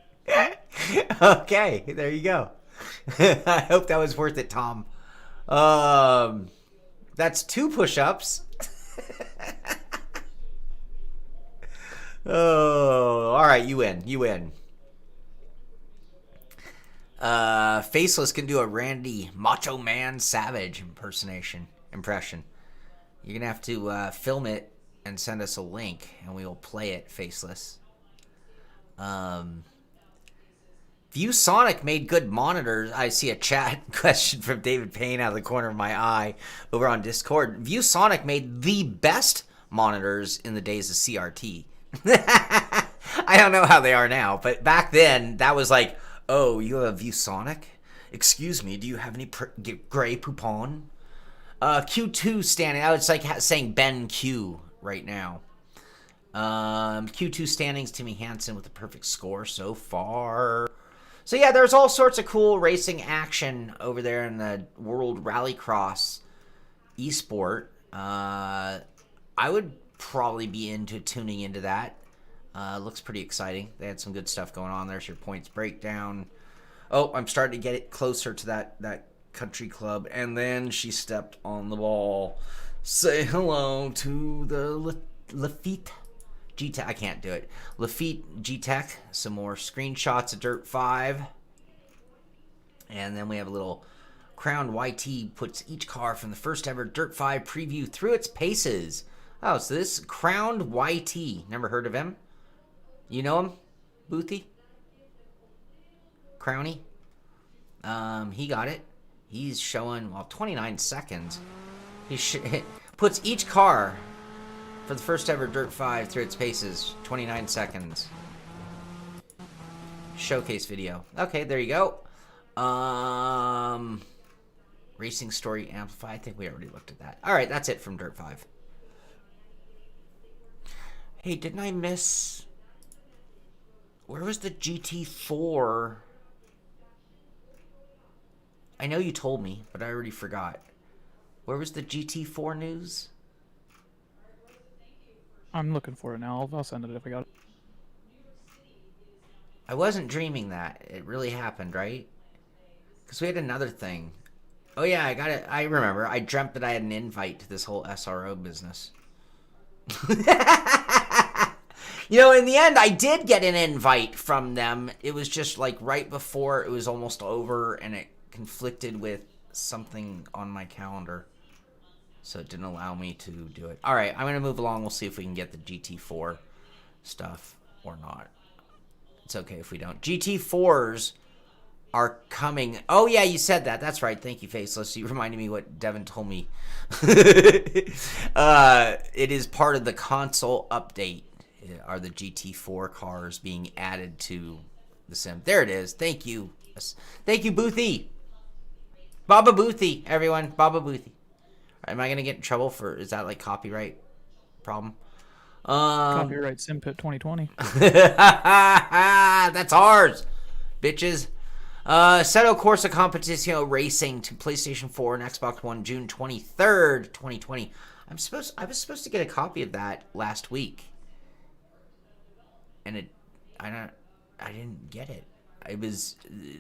Okay, there you go. I hope that was worth it, Tom. That's 2 push-ups. Oh, all right, you win. You win. Faceless can do a Randy Macho Man Savage impression. You're gonna have to film it and send us a link, and we will play it. Faceless. ViewSonic made good monitors. I see a chat question from David Payne out of the corner of my eye over on Discord. ViewSonic made the best monitors in the days of CRT. I don't know how they are now, but back then that was like, oh, you have a ViewSonic? Excuse me, do you have any gray poupon? Q2 standing. I was like saying Ben Q right now. Q2 standings, Timmy Hansen with the perfect score so far. So yeah, there's all sorts of cool racing action over there in the World Rallycross esport. I would probably be into tuning into that. Looks pretty exciting. They had some good stuff going on. There's your points breakdown. Oh, I'm starting to get it closer to that country club. And then she stepped on the ball. Say hello to the Lafitte G-Tech. I can't do it. Lafitte G-Tech. Some more screenshots of Dirt 5. And then we have a little Crowned YT puts each car from the first ever Dirt 5 preview through its paces. Oh, so this Crowned YT. Never heard of him? You know him? Boothie? Crowny? He got it. He's showing, well, 29 seconds. He puts each car for the first ever Dirt 5 through its paces. 29 seconds. Showcase video. Okay, there you go. Racing Story Amplify. I think we already looked at that. Alright, that's it from Dirt 5. Hey, didn't I miss... Where was the GT4? I know you told me, but I already forgot. Where was the GT4 news? I'm looking for it now. I'll send it if I got it. I wasn't dreaming that. It really happened, right? Because we had another thing. Oh yeah, I got it. I remember. I dreamt that I had an invite to this whole SRO business. You know, in the end, I did get an invite from them. It was just like right before it was almost over, and it conflicted with something on my calendar. So it didn't allow me to do it. All right, I'm going to move along. We'll see if we can get the GT4 stuff or not. It's okay if we don't. GT4s are coming. Oh, yeah, you said that. That's right. Thank you, Faceless. You reminded me what Devin told me. It is part of the console update. Are the GT4 cars being added to the sim? There it is. Thank you. Thank you, Boothie. Baba Boothie, everyone. Baba Boothie. Am I going to get in trouble for, is that like copyright problem? Copyright SimPit 2020. That's ours. bitches. Assetto Corsa Competizione Racing to PlayStation 4 and Xbox One, June 23rd, 2020. I was supposed to get a copy of that last week, and I didn't get it.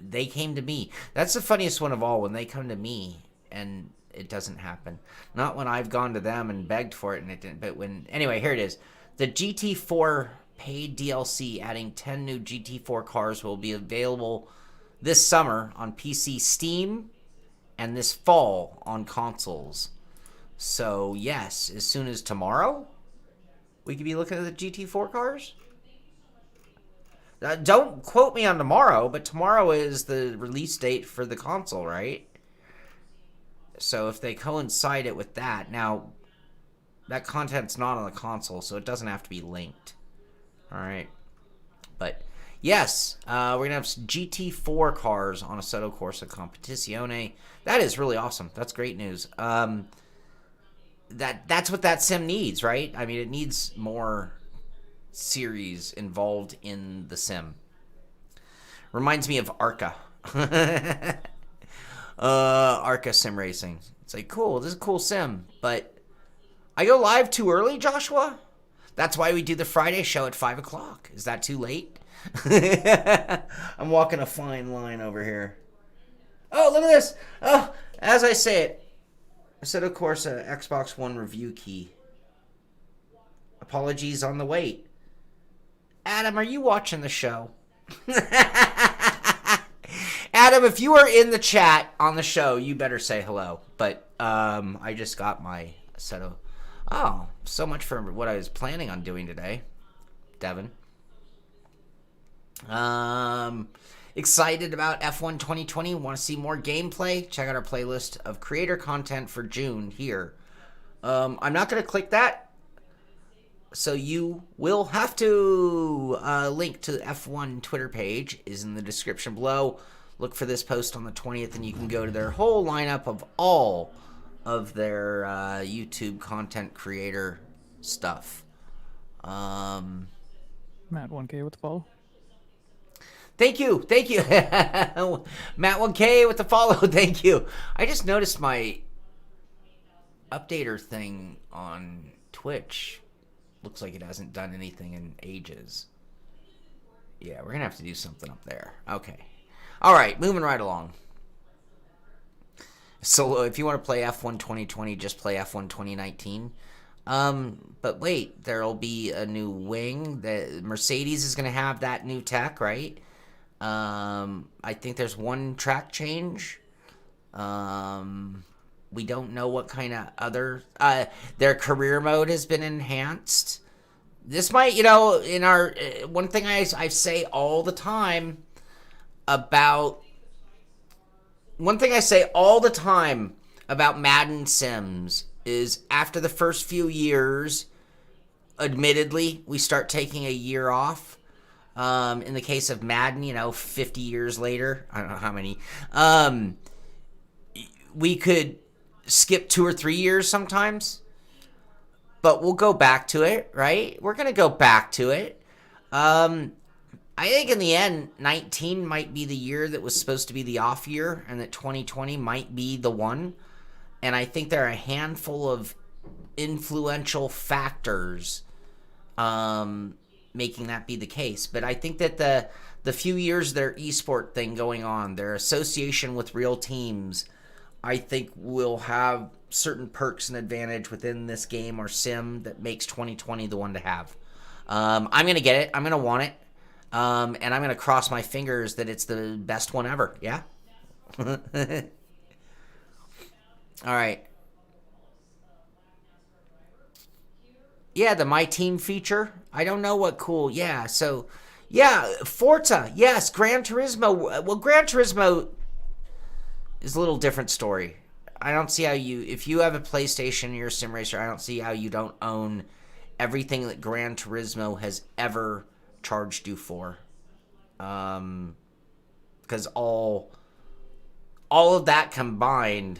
They came to me. That's the funniest one of all, when they come to me and it doesn't happen. Not when I've gone to them and begged for it and it didn't. But anyway, here it is. The GT4 paid DLC adding 10 new GT4 cars will be available this summer on PC, Steam, and this fall on consoles. So yes, as soon as tomorrow, we could be looking at the GT4 cars. Don't quote me on tomorrow, but tomorrow is the release date for the console, right? So if they coincide it with that, now that content's not on the console, so it doesn't have to be linked. All right, but yes, we're gonna have GT4 cars on Assetto Corsa Competizione. That is really awesome. That's great news. That's what that sim needs, right? I mean, it needs more series involved in the sim. Reminds me of Arca. Arca Sim Racing. It's like, cool, this is a cool sim, but I go live too early, Joshua? That's why we do the Friday show at 5 o'clock. Is that too late? I'm walking a fine line over here. Oh, look at this. Oh, as I say it, I said, of course, a Xbox One review key. Apologies on the wait. Adam, are you watching the show? Adam, if you are in the chat on the show, you better say hello. But I just got my set of... Oh, so much for what I was planning on doing today, Devin. Excited about F1 2020. Want to see more gameplay? Check out our playlist of creator content for June here. I'm not going to click that. So you will have to link to the F1 Twitter page is in the description below. Look for this post on the 20th, and you can go to their whole lineup of all of their YouTube content creator stuff. Matt 1K with the follow. Thank you. Matt 1K with the follow. Thank you. I just noticed my updater thing on Twitch looks like it hasn't done anything in ages. Yeah, we're gonna have to do something up there. Okay. All right, moving right along. So if you want to play F1 2020, just play F1 2019. But wait, there'll be a new wing. The Mercedes is going to have that new tech, right? I think there's one track change. We don't know what kind of other... their career mode has been enhanced. This might, in our... one thing I say all the time about... One thing I say all the time about Madden Sims is after the first few years, admittedly, we start taking a year off. In the case of Madden, 50 years later, I don't know how many, we could skip 2 or 3 years sometimes, but we'll go back to it, right? We're going to go back to it. I think in the end, 19 might be the year that was supposed to be the off year, and that 2020 might be the one. And I think there are a handful of influential factors making that be the case. But I think that the few years their esport thing going on, their association with real teams, I think will have certain perks and advantage within this game or sim that makes 2020 the one to have. I'm going to get it. I'm going to want it. And I'm going to cross my fingers that it's the best one ever. Yeah? All right. Yeah, the My Team feature. I don't know what cool. Yeah, so... Yeah, Forza. Yes, Gran Turismo. Well, Gran Turismo is a little different story. I don't see how you... If you have a PlayStation and you're a sim racer, I don't see how you don't own everything that Gran Turismo has ever charged you for. Because all of that combined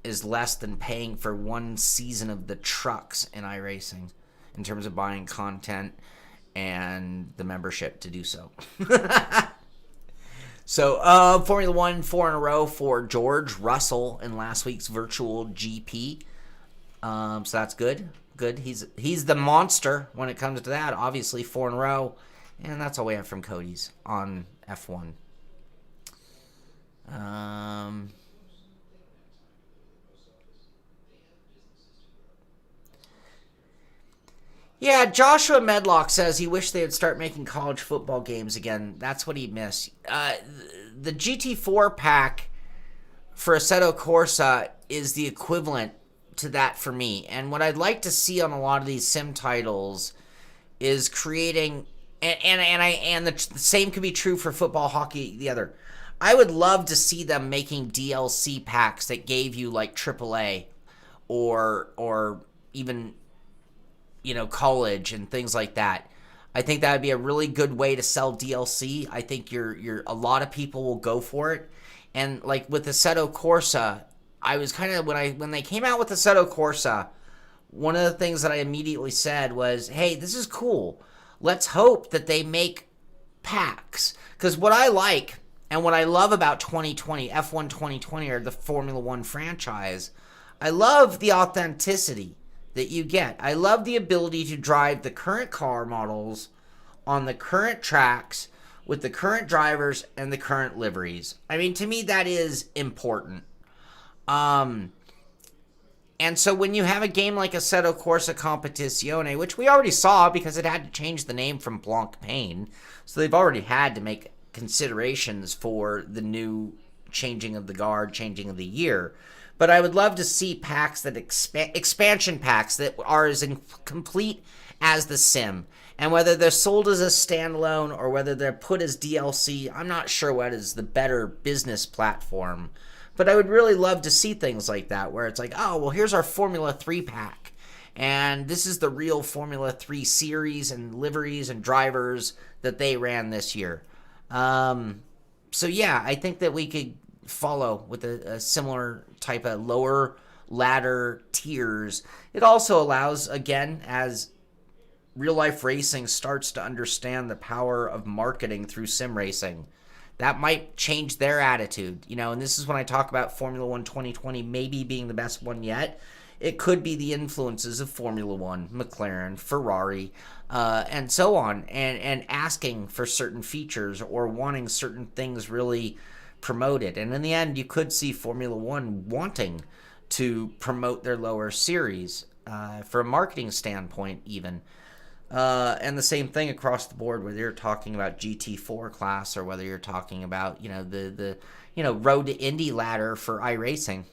is less than paying for one season of the trucks in iRacing in terms of buying content and the membership to do so. So, Formula One 4 in a row for George Russell in last week's virtual GP. So that's good. Good. He's the monster when it comes to that. Obviously, 4 in a row. And that's all we have from Cody's on F1. Yeah, Joshua Medlock says he wished they would start making college football games again. That's what he'd miss. The GT4 pack for Assetto Corsa is the equivalent to that for me. And what I'd like to see on a lot of these sim titles is creating, and the same could be true for football, hockey, the other. I would love to see them making DLC packs that gave you like AAA or even, you know, college and things like that. I think that would be a really good way to sell DLC. I think a lot of people will go for it. And like with Assetto Corsa, I was kind of, when they came out with Assetto Corsa, one of the things that I immediately said was, hey, this is cool. Let's hope that they make packs. Because what I like and what I love about 2020, F1 2020, or the Formula One franchise, I love the authenticity that you get. I love the ability to drive the current car models on the current tracks with the current drivers and the current liveries. I mean, to me, that is important. And so when you have a game like Assetto Corsa Competizione, which we already saw because it had to change the name from Blanc Pain, so they've already had to make considerations for the new changing of the guard, changing of the year. But I would love to see packs that expansion packs that are as complete as the sim. And whether they're sold as a standalone or whether they're put as DLC, I'm not sure what is the better business platform. But I would really love to see things like that, where it's like, oh, well, here's our Formula 3 pack. And this is the real Formula 3 series and liveries and drivers that they ran this year. So, yeah, I think that we could follow with a similar type of lower ladder tiers. It also allows, again, as real-life racing starts to understand the power of marketing through sim racing, that might change their attitude, you know, and this is when I talk about Formula 1 2020 maybe being the best one yet. It could be the influences of Formula 1, McLaren, Ferrari, and so on, and asking for certain features or wanting certain things really promoted. And in the end, you could see Formula 1 wanting to promote their lower series for a marketing standpoint even. And the same thing across the board, whether you're talking about GT4 class or whether you're talking about, you know, the road to Indy ladder for iRacing.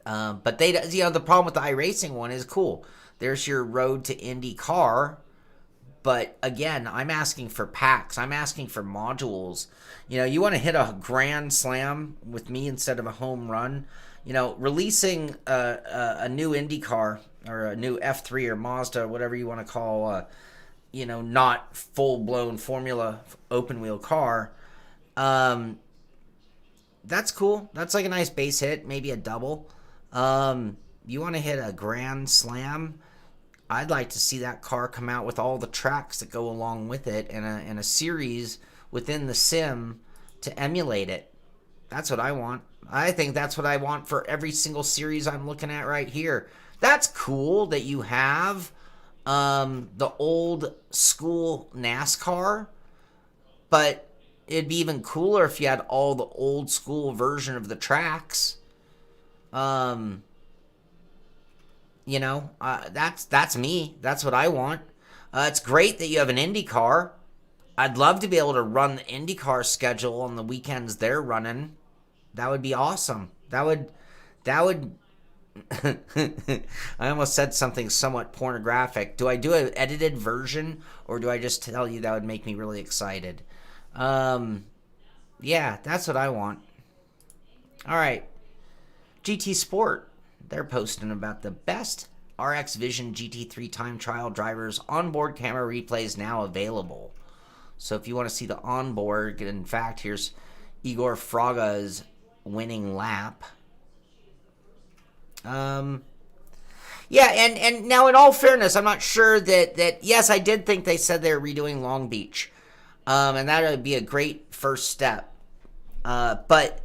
But they, you know, the problem with the iRacing one is cool. There's your road to Indy car, but again, I'm asking for packs. I'm asking for modules. You know, you want to hit a grand slam with me instead of a home run. You know, releasing a new Indy car or a new F3 or Mazda, or whatever you want to call, you know, not full-blown Formula open-wheel car, that's cool. That's like a nice base hit, maybe a double. You want to hit a grand slam, I'd like to see that car come out with all the tracks that go along with it and a series within the sim to emulate it. That's what I want. I think that's what I want for every single series I'm looking at right here. That's cool that you have the old school NASCAR, but it'd be even cooler if you had all the old school version of the tracks. You know, that's me. That's what I want. It's great that you have an IndyCar. I'd love to be able to run the IndyCar schedule on the weekends they're running. That would be awesome. That would I almost said something somewhat pornographic. Do I do an edited version, or do I just tell you that would make me really excited? Yeah, that's what I want. All right. GT Sport, they're posting about the best RX Vision GT3 time trial drivers onboard camera replays now available. So if you want to see the onboard, in fact, here's Igor Fraga's winning lap. Yeah, and now in all fairness, I'm not sure that yes, I did think they said they were redoing Long Beach. And that would be a great first step. But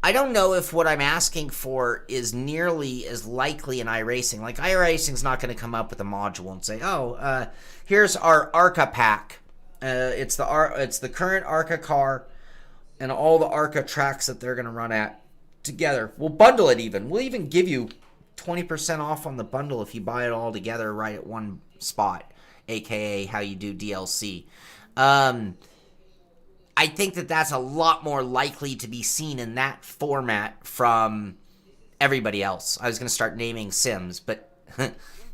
I don't know if what I'm asking for is nearly as likely in iRacing. Like, iRacing's not going to come up with a module and say, oh, here's our ARCA pack. It's the current ARCA car and all the ARCA tracks that they're going to run at together. We'll bundle it even. We'll even give you 20% off on the bundle if you buy it all together right at one spot, aka how you do DLC. I think that that's a lot more likely to be seen in that format from everybody else. I was going to start naming Sims, but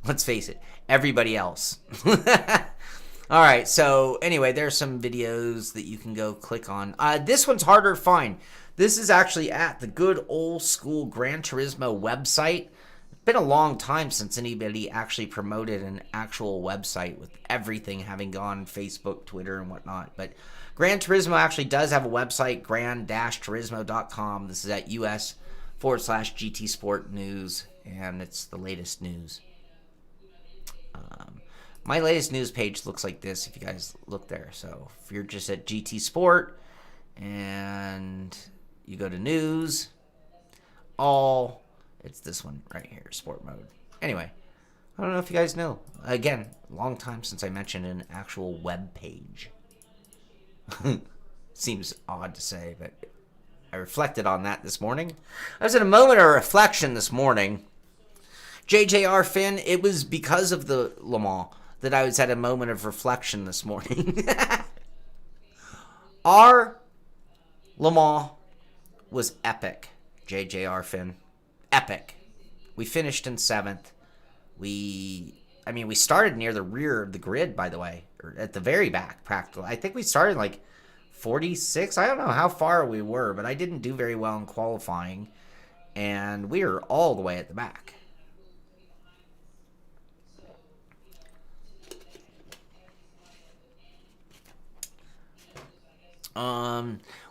let's face it, everybody else. All right, so anyway, there's some videos that you can go click on. This one's harder to find. This is actually at the good old school Gran Turismo website. It's been a long time since anybody actually promoted an actual website with everything having gone Facebook, Twitter, and whatnot. But Gran Turismo actually does have a website, gran-turismo.com. This is at US/GT Sport News, and it's the latest news. My latest news page looks like this if you guys look there. So if you're just at GT Sport and you go to news, it's this one right here, sport mode. Anyway, I don't know if you guys know. Again, long time since I mentioned an actual web page. Seems odd to say, but I reflected on that this morning. I was in a moment of reflection this morning. JJR Finn, it was because of the Le Mans that I was at a moment of reflection this morning. Our Le Mans was epic, JJR Finn. Epic. We finished in 7th. We started near the rear of the grid, by the way, or at the very back, practically. I think we started like 46. I don't know how far we were, but I didn't do very well in qualifying, and we were all the way at the back.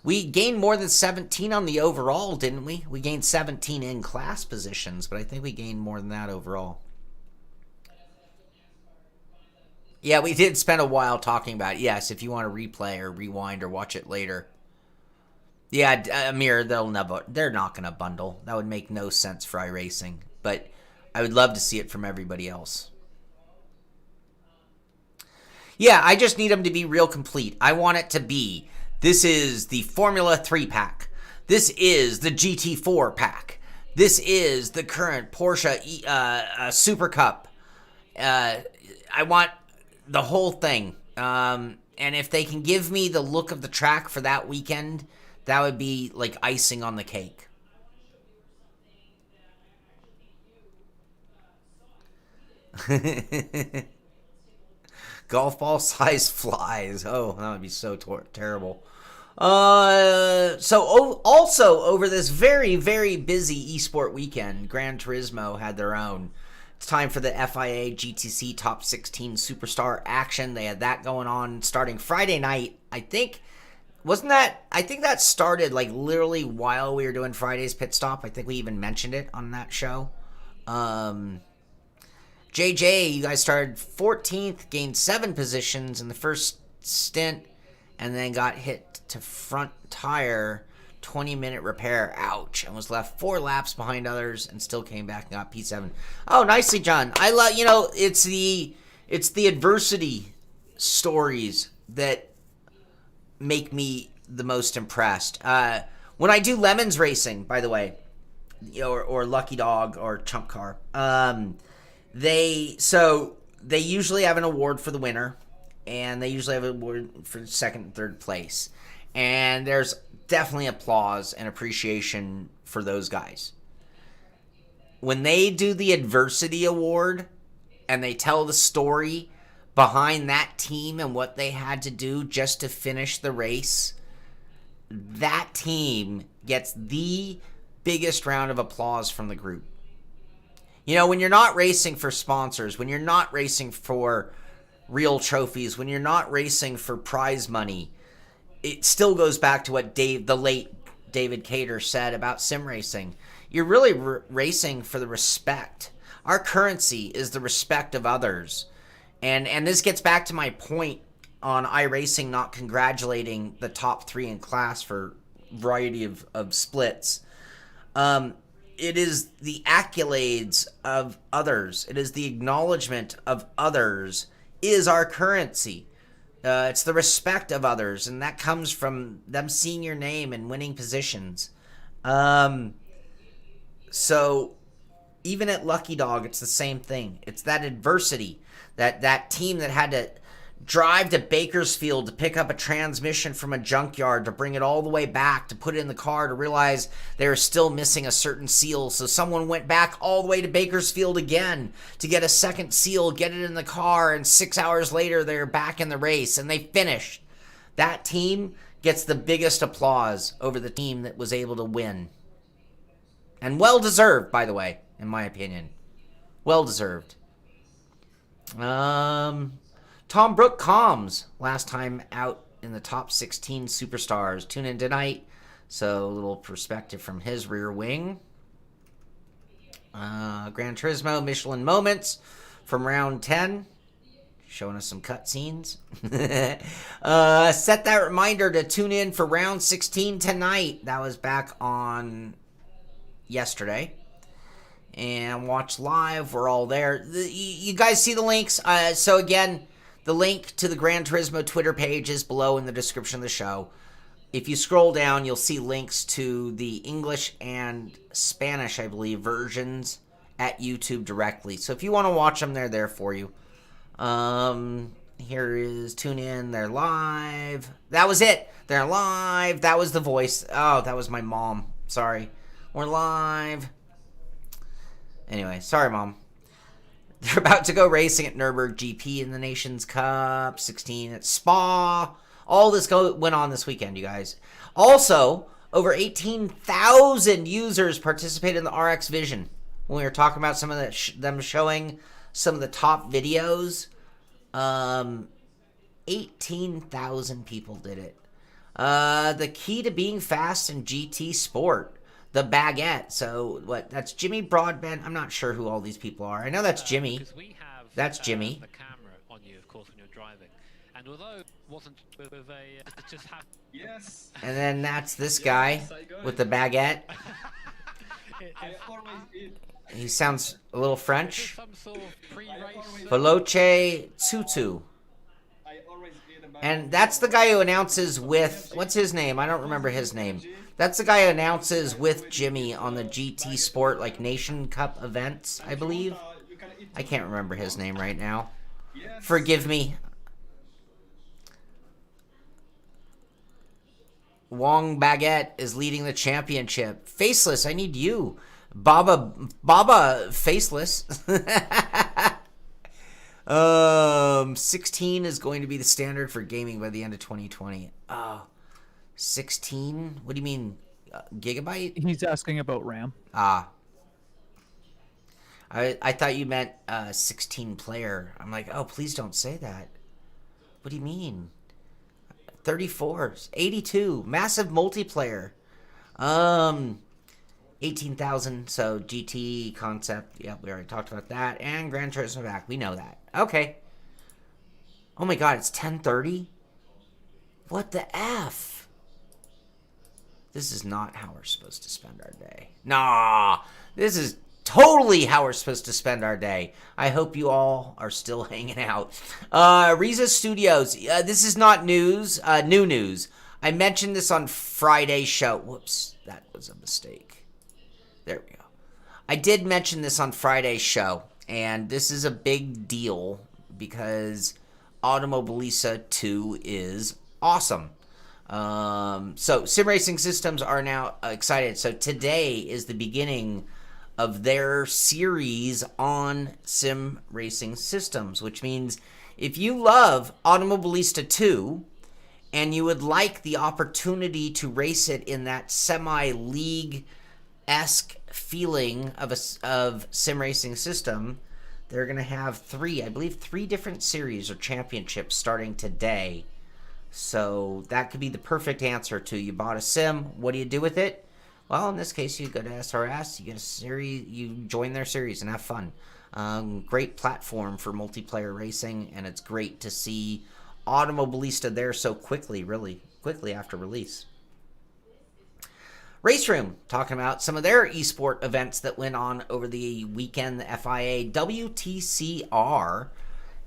We gained more than 17 on the overall, didn't we? We gained 17 in class positions, but I think we gained more than that overall. Yeah, we did spend a while talking about it. Yes, if you want to replay or rewind or watch it later. Yeah, Amir, they're not going to bundle. That would make no sense for iRacing, but I would love to see it from everybody else. Yeah, I just need them to be real complete. I want it to be, this is the Formula 3 pack. This is the GT4 pack. This is the current Porsche Super Cup. I want the whole thing. And if they can give me the look of the track for that weekend, that would be like icing on the cake. Golf ball size flies. Oh, that would be so terrible. Also over this very, very busy esport weekend, Gran Turismo had their own. It's time for the FIA GTC Top 16 Superstar action. They had that going on starting Friday night. I think that started like literally while we were doing Friday's pit stop. I think we even mentioned it on that show. JJ, you guys started 14th, gained 7 positions in the first stint, and then got hit to front tire, 20-minute repair, ouch, and was left 4 laps behind others and still came back and got P7. Oh, nicely, John. I love, it's the adversity stories that make me the most impressed. When I do Lemons Racing, by the way, or Lucky Dog or Chump Car, they usually have an award for the winner, and they usually have an award for second and third place. And there's definitely applause and appreciation for those guys. When they do the adversity award and they tell the story behind that team and what they had to do just to finish the race, that team gets the biggest round of applause from the group. When you're not racing for sponsors, when you're not racing for real trophies, when you're not racing for prize money, it still goes back to what the late David Cater said about sim racing. You're really racing for the respect. Our currency is the respect of others. And this gets back to my point on iRacing not congratulating the top 3 in class for variety of splits. It is the accolades of others. It is the acknowledgement of others is our currency. It's the respect of others, and that comes from them seeing your name and winning positions. So even at Lucky Dog, it's the same thing. It's that adversity, that team that had to drive to Bakersfield to pick up a transmission from a junkyard to bring it all the way back to put it in the car to realize they were still missing a certain seal. So someone went back all the way to Bakersfield again to get a second seal, get it in the car, and 6 hours later they're back in the race and they finished. That team gets the biggest applause over the team that was able to win. And well deserved, by the way, in my opinion. Well deserved. Tom Brook Combs, last time out in the top 16 superstars. Tune in tonight. So a little perspective from his rear wing. Gran Turismo Michelin moments from round 10. Showing us some cutscenes. Set that reminder to tune in for round 16 tonight. That was back on yesterday. And watch live. We're all there. You guys see the links. So again, the link to the Gran Turismo Twitter page is below in the description of the show. If you scroll down, you'll see links to the English and Spanish, I believe, versions at YouTube directly. So if you want to watch them, they're there for you. Here is tune in. They're live. That was it. They're live. That was the voice. Oh, that was my mom. Sorry. We're live. Anyway, sorry, Mom. They're about to go racing at Nürburgring GP in the Nations Cup, 16 at Spa. All this went on this weekend, you guys. Also, over 18,000 users participated in the RX Vision. When we were talking about some of them showing some of the top videos, 18,000 people did it. The key to being fast in GT Sport. The baguette. So what? That's Jimmy Broadbent. I'm not sure who all these people are. I know that's Jimmy. We have, that's Jimmy. The camera on you, of course, when you're driving. And although it wasn't with a, it just happened. Yes. And then that's this guy with the baguette. I always did. He sounds a little French. Some sort of pre-race. Veloce Tutu. I always did about And that's the guy who announces with, what's his name? I don't remember his name. That's the guy who announces with Jimmy on the GT Sport, like, Nation Cup events, I believe. I can't remember his name right now. Forgive me. Wong Baguette is leading the championship. Faceless, I need you. Baba Faceless. 16 is going to be the standard for gaming by the end of 2020. Oh, 16? What do you mean? Gigabyte? He's asking about RAM. Ah. I thought you meant 16 player. I'm like, oh, please don't say that. What do you mean? 34, 82, massive multiplayer. 18,000, so GT concept. Yep, we already talked about that. And Gran Turismo back. We know that. Okay. Oh my god, it's 10:30? What the F? This is not how we're supposed to spend our day. Nah, this is totally how we're supposed to spend our day. I hope you all are still hanging out. Rseat Studios. This is not news. New news. I mentioned this on Friday's show. Whoops, that was a mistake. There we go. I did mention this on Friday's show, and this is a big deal because Automobilista 2 is awesome. So Sim Racing Systems are now excited. So today is the beginning of their series on Sim Racing Systems, which means if you love Automobilista 2 and you would like the opportunity to race it in that semi-league-esque feeling of Sim Racing System, they're going to have three different series or championships starting today. So that could be the perfect answer to you bought a sim. What do you do with it? Well, in this case, you go to SRS, you get a series, you join their series and have fun. Great platform for multiplayer racing, and it's great to see Automobilista there so quickly, really quickly after release. Race Room, talking about some of their esport events that went on over the weekend, the FIA WTCR,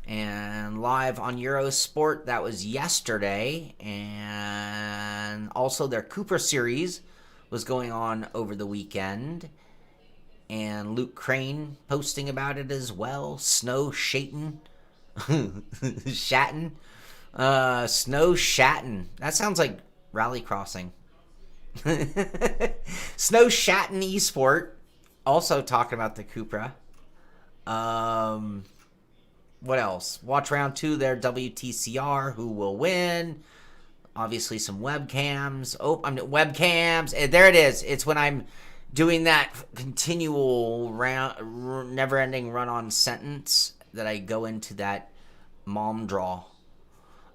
and live on Eurosport, that was yesterday, and also their Cooper Series was going on over the weekend, and Luke Crane posting about it as well. Snow Shatin. Shatin. Snow Shatin. That sounds like Rally Crossing. Snow Shatin Esport also talking about the Cupra. What else? Watch round 2 there, WTCR, who will win. Obviously some webcams. Webcams. There it is. It's when I'm doing that continual never-ending run-on sentence that I go into that mom draw.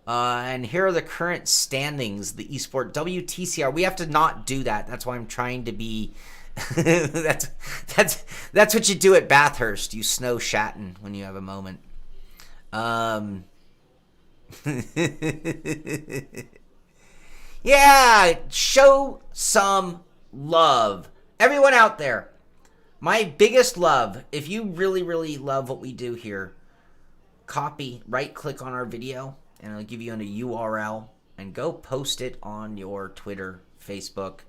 And here are the current standings, the eSport WTCR. We have to not do that. That's why I'm trying to be... that's what you do at Bathurst. You snow shatin when you have a moment. Yeah, show some love. Everyone out there, my biggest love, if you really, really love what we do here, copy, right-click on our video, and it'll give you a URL, and go post it on your Twitter, Facebook,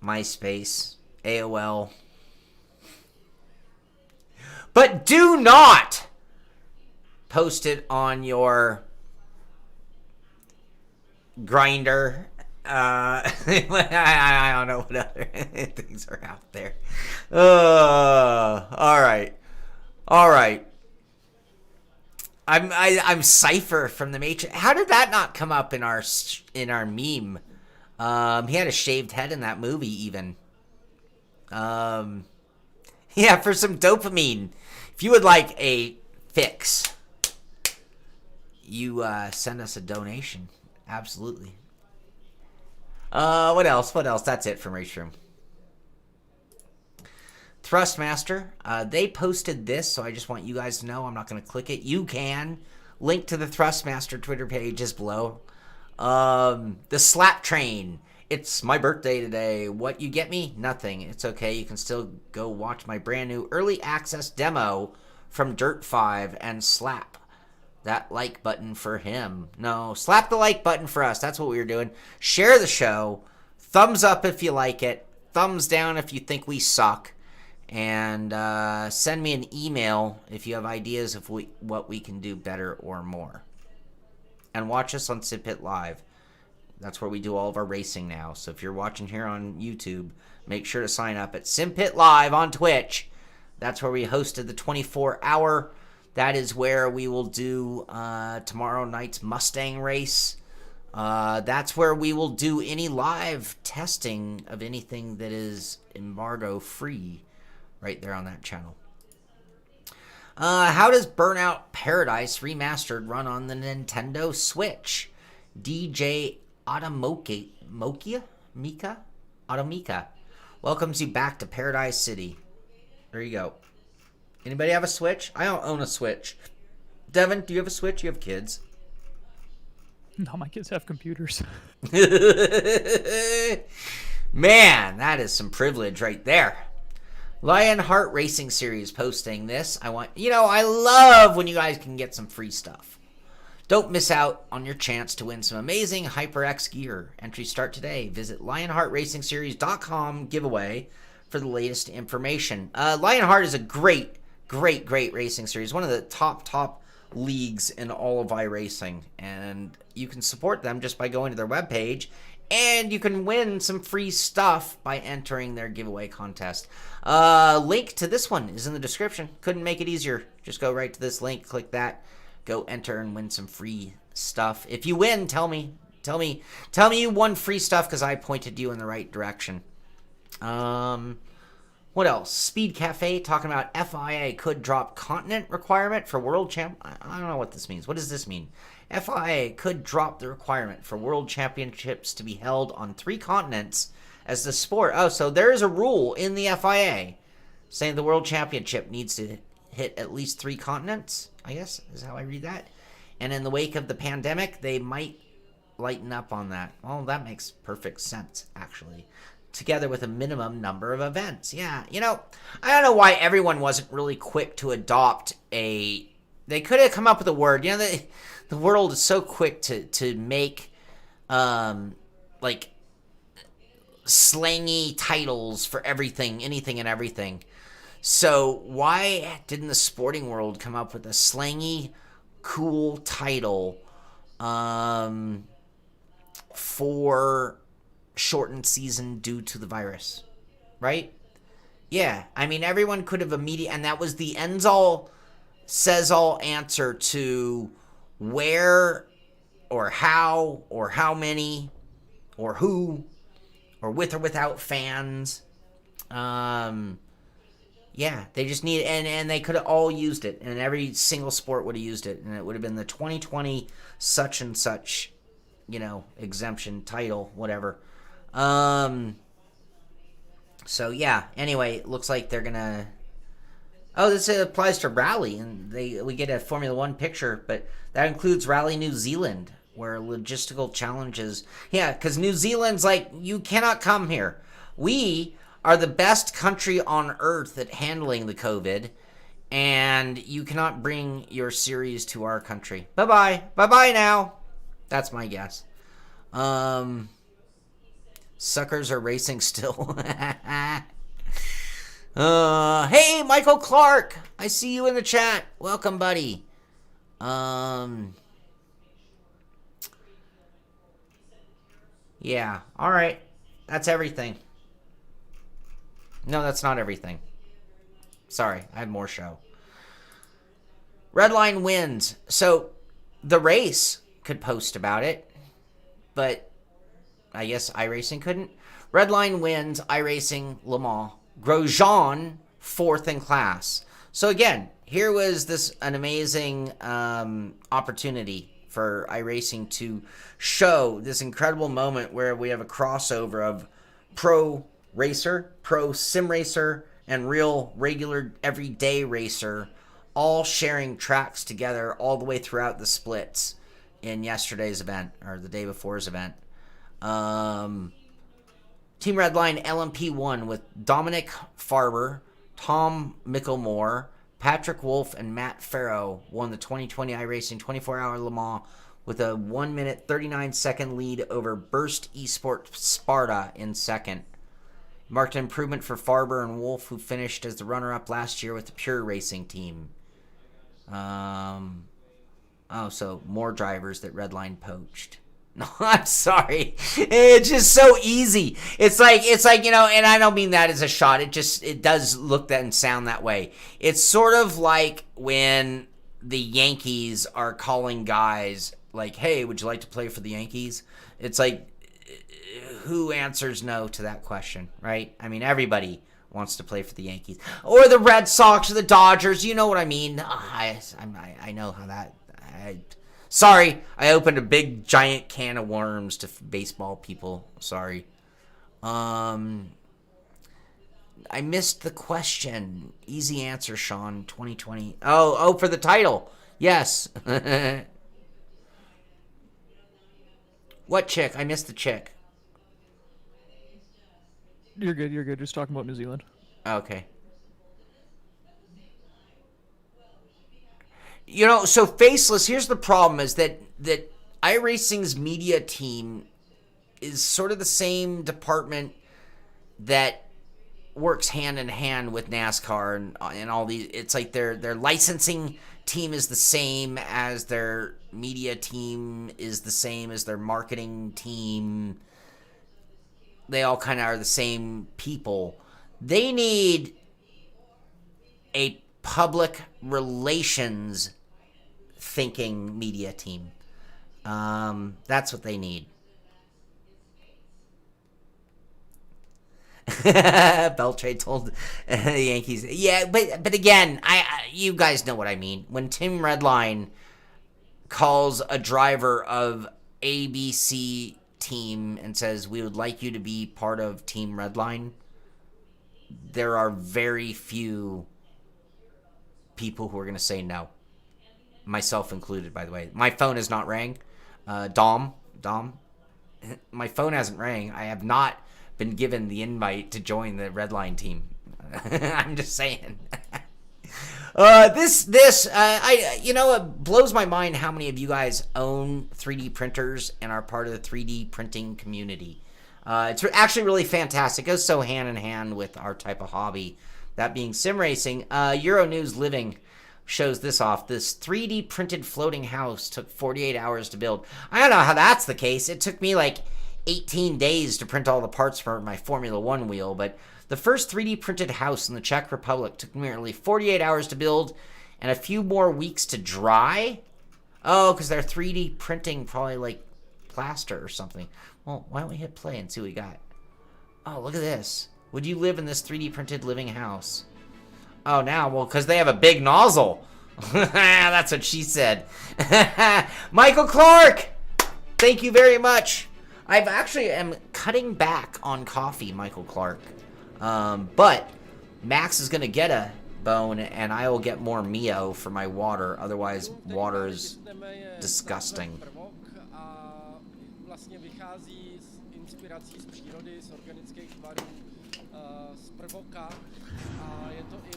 MySpace, AOL. But do not post it on your Grinder. I don't know what other things are out there. All right. I'm Cypher from the Matrix. How did that not come up in our meme? He had a shaved head in that movie, even. Yeah, for some dopamine. If you would like a fix, you send us a donation. Absolutely. What else? That's it from Race Room. Thrustmaster, they posted this, so I just want you guys to know. I'm not going to click it. You can. Link to the Thrustmaster Twitter page is below. The Slap Train. It's my birthday today. What, you get me? Nothing. It's okay. You can still go watch my brand new early access demo from Dirt 5 and slap that like button for him. No, slap the like button for us. That's what we were doing. Share the show. Thumbs up if you like it. Thumbs down if you think we suck. And send me an email if you have ideas of what we can do better or more. And watch us on SimPit Live. That's where we do all of our racing now. So if you're watching here on YouTube, make sure to sign up at SimPit Live on Twitch. That's where we hosted the 24-hour. That is where we will do tomorrow night's Mustang race. That's where we will do any live testing of anything that is embargo-free right there on that channel. How does Burnout Paradise Remastered run on the Nintendo Switch? DJ Automika welcomes you back to Paradise City. There you go. Anybody have a Switch? I don't own a Switch. Devin, do you have a Switch? You have kids. No, my kids have computers. Man, that is some privilege right there. Lionheart Racing Series posting this. I love when you guys can get some free stuff. Don't miss out on your chance to win some amazing HyperX gear. Entries start today. Visit LionheartRacingSeries.com giveaway for the latest information. Lionheart is a great racing series. One of the top leagues in all of iRacing. And you can support them just by going to their webpage. And you can win some free stuff by entering their giveaway contest. Link to this one is in the description. Couldn't make it easier. Just go right to this link, click that, go enter and win some free stuff. If you win, tell me you won free stuff because I pointed you in the right direction. What else? Speed Cafe talking about FIA could drop continent requirement for World Champ. I don't know what this means. What does this mean? FIA could drop the requirement for World Championships to be held on 3 continents as the sport. Oh, so there is a rule in the FIA saying the World Championship needs to hit at least 3 continents, I guess, is how I read that. And in the wake of the pandemic, they might lighten up on that. Well, that makes perfect sense, actually. Together with a minimum number of events. Yeah, you know, I don't know why everyone wasn't really quick to adopt a... They could have come up with a word. You know, the world is so quick to make, like, slangy titles for everything, anything and everything. So why didn't the sporting world come up with a slangy, cool title for shortened season due to the virus, right? Yeah, I mean, everyone could have immediately, and that was the ends all, says all answer to where or how many or who or with or without fans. Yeah, they just need, and they could have all used it, and every single sport would have used it, and it would have been the 2020 such and such, you know, exemption title, whatever. So yeah, anyway, it looks like they're gonna... Oh, this applies to Rally, and we get a Formula One picture, but that includes Rally New Zealand, where logistical challenges... Yeah, because New Zealand's like, you cannot come here. We are the best country on earth at handling the COVID, and you cannot bring your series to our country. Bye-bye. Bye-bye now. That's my guess. Suckers are racing still. Hey, Michael Clark. I see you in the chat. Welcome, buddy. Yeah. All right. That's everything. No, that's not everything. Sorry, I have more show. Redline wins. So, the race could post about it, but I guess iRacing couldn't. Redline wins, iRacing, Le Mans. Grosjean, 4th in class. So again, here was an amazing opportunity for iRacing to show this incredible moment where we have a crossover of pro racer, pro sim racer, and real regular everyday racer all sharing tracks together all the way throughout the splits in yesterday's event, or the day before's event. Team Redline LMP won with Dominic Farber, Tom Mickelmore, Patrick Wolf, and Matt Farrow won the 2020 iRacing 24-hour Le Mans with a 1 minute 39-second lead over Burst Esports Sparta in second. Marked an improvement for Farber and Wolf, who finished as the runner-up last year with the Pure Racing team. So more drivers that Redline poached. No, I'm sorry. It's just so easy. It's like, you know, and I don't mean that as a shot. It does look that and sound that way. It's sort of like when the Yankees are calling guys like, hey, would you like to play for the Yankees? It's like, who answers no to that question, right? I mean, everybody wants to play for the Yankees. Or the Red Sox or the Dodgers. You know what I mean. I know how that... Sorry, I opened a big, giant can of worms to baseball people. Sorry. I missed the question. Easy answer, Shaun. 2020. Oh, for the title. Yes. What chick? I missed the chick. You're good. Just talking about New Zealand. Okay. You know, so Faceless, here's the problem, is that iRacing's media team is sort of the same department that works hand in hand with NASCAR and all these. It's like their licensing team is the same as their media team is the same as their marketing team. They all kind of are the same people. They need a public relations thinking media team. That's what they need. Beltray told the Yankees. Yeah, but again, you guys know what I mean. When Tim Redline calls a driver of ABC team and says, we would like you to be part of Team Redline, there are very few people who are going to say no. myself included, by the way. My phone has not rang. Dom, my phone hasn't rang. I have not been given the invite to join the Redline team. I'm just saying. It blows my mind how many of you guys own 3D printers and are part of the 3D printing community. It's actually really fantastic. It goes so hand in hand with our type of hobby, that being sim racing. Euronews Living shows this off. This 3D printed floating house took 48 hours to build. I don't know how that's the case. It took me like 18 days to print all the parts for my Formula One wheel, but the first 3D printed house in the Czech Republic took nearly 48 hours to build and a few more weeks to dry. Oh, because they're 3D printing probably like plaster or something. Well, why don't we hit play and see what we got? Oh, look at this. Would you live in this 3D printed living house? Oh, now, well, because they have a big nozzle. That's what she said. Michael Clark, thank you very much. I've actually am cutting back on coffee, Michael Clark. But Max is going to get a bone, and I will get more Mio for my water. Otherwise, water is disgusting.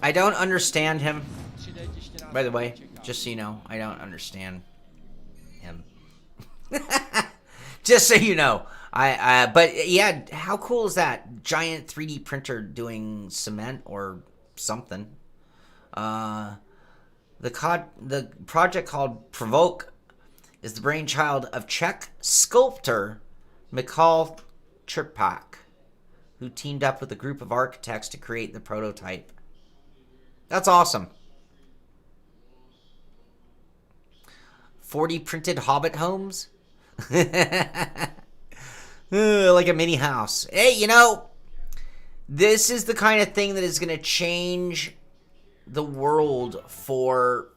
I don't understand him. By the way, just so you know, I don't understand him. Just so you know. But yeah, how cool is that? Giant 3D printer doing cement or something. The project called Provoke is the brainchild of Czech sculptor Michal Čerpák, who teamed up with a group of architects to create the prototype. That's awesome. 40 printed Hobbit homes? Like a mini house. Hey, you know, this is the kind of thing that is going to change the world for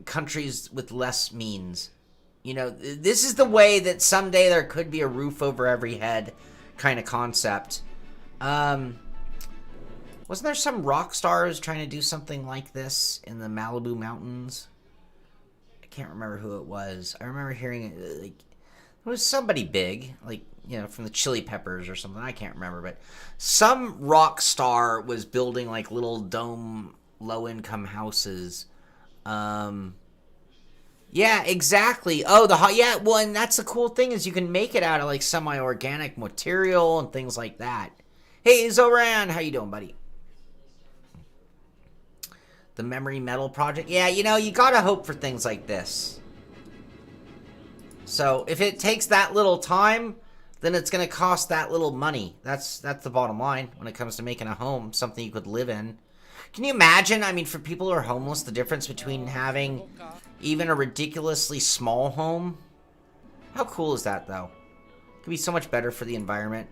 countries with less means. You know, this is the way that someday there could be a roof over every head kind of concept. Wasn't there some rock stars trying to do something like this in the Malibu Mountains? I can't remember who it was. I remember hearing it, like, it was somebody big, like, you know, from the Chili Peppers or something. I can't remember, but some rock star was building like little dome low-income houses. Yeah, exactly. Oh, yeah. Well, and that's the cool thing is you can make it out of like semi-organic material and things like that. Hey, Zoran, how you doing, buddy? The Memory Metal Project. Yeah, you know, you gotta hope for things like this. So if it takes that little time, then it's gonna cost that little money. That's the bottom line when it comes to making a home, something you could live in. Can you imagine? I mean, for people who are homeless, the difference between having even a ridiculously small home. How cool is that, though? It could be so much better for the environment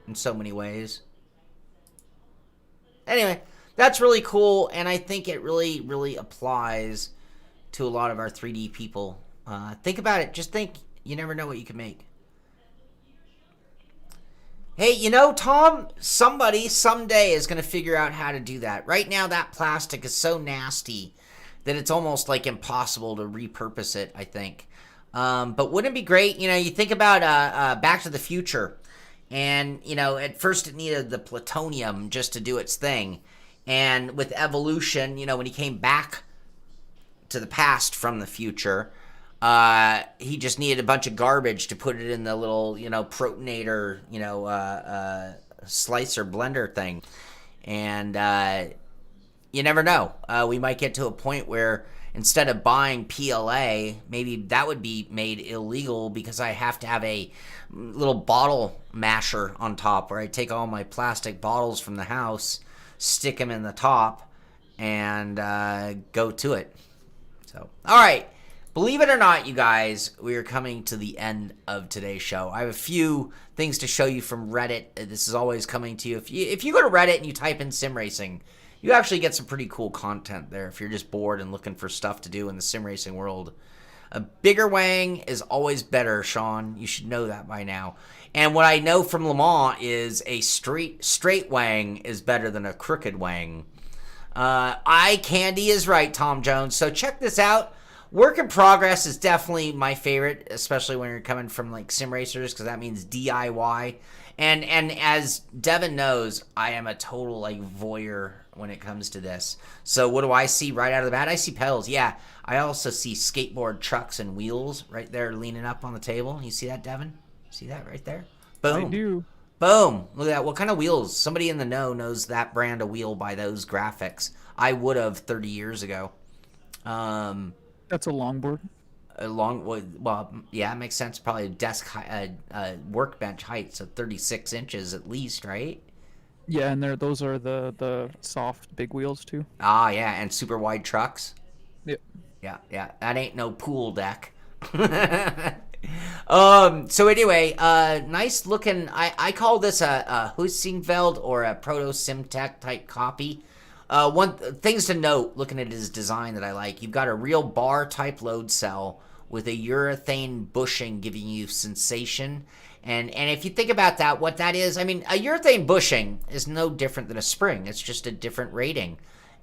in so many ways. Anyway, that's really cool, and I think it really, really applies to a lot of our 3D people. Think about it. Just think. You never know what you can make. Hey, you know, Tom, somebody someday is going to figure out how to do that. Right now, that plastic is so nasty that it's almost like impossible to repurpose it, I think. But wouldn't it be great? You know, you think about Back to the Future. And, you know, at first it needed the plutonium just to do its thing. And with evolution, you know, when he came back to the past from the future, he just needed a bunch of garbage to put it in the little, you know, protonator, you know, slicer blender thing. And you never know. We might get to a point where instead of buying PLA, maybe that would be made illegal because I have to have a little bottle masher on top where I take all my plastic bottles from the house, stick them in the top, and go to it. So, all right. Believe it or not, you guys, we are coming to the end of today's show. I have a few things to show you from Reddit. This is always coming to you. If you go to Reddit and you type in sim racing, you actually get some pretty cool content there if you're just bored and looking for stuff to do in the sim racing world. A bigger wang is always better, Shaun. You should know that by now. And what I know from Le Mans is a straight wang is better than a crooked wang. Eye candy is right, Tom Jones. So check this out. Work in progress is definitely my favorite, especially when you're coming from like sim racers, because that means DIY. And as Devin knows, I am a total like voyeur when it comes to this. So what do I see right out of the bat? I see pedals. Yeah, I also see skateboard trucks and wheels right there leaning up on the table. You see that, Devin? See that right there? Boom. I do. Boom. Look at that. What kind of wheels? Somebody in the know knows that brand of wheel by those graphics. I would have 30 years ago. That's a longboard. Well, yeah, it makes sense. Probably a desk workbench height, so 36 inches at least, right? Yeah, and those are the soft big wheels too. Ah, yeah, and super wide trucks. Yep. Yeah. That ain't no pool deck. So anyway, nice looking. I call this a Husingveld or a Proto Simtech type copy. Things to note, looking at his design that I like, you've got a real bar type load cell with a urethane bushing giving you sensation. And if you think about that, what that is, I mean, a urethane bushing is no different than a spring. It's just a different rating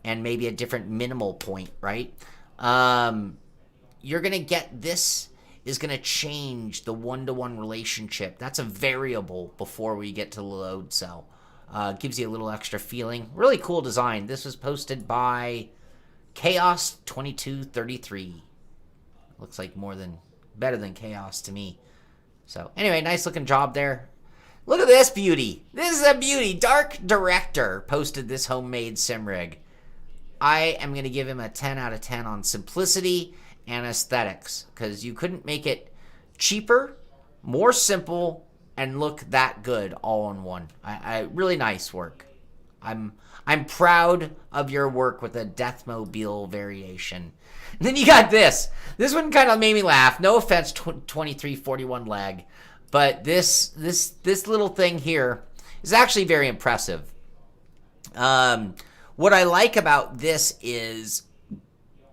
and maybe a different minimal point, right? You're going to get this is going to change the one-to-one relationship. That's a variable before we get to the load cell. Gives you a little extra feeling. Really cool design. This was posted by Chaos2233. Looks like better than Chaos to me. So anyway, nice looking job there. Look at this beauty. This is a beauty. Dark Director posted this homemade sim rig. I am going to give him a 10 out of 10 on simplicity and aesthetics, because you couldn't make it cheaper, more simple, and look that good all in one. I really nice work. I'm proud of your work with a Deathmobile variation. And then you got this. This one kind of made me laugh. No offense, 2341 lag, but this little thing here is actually very impressive. What I like about this is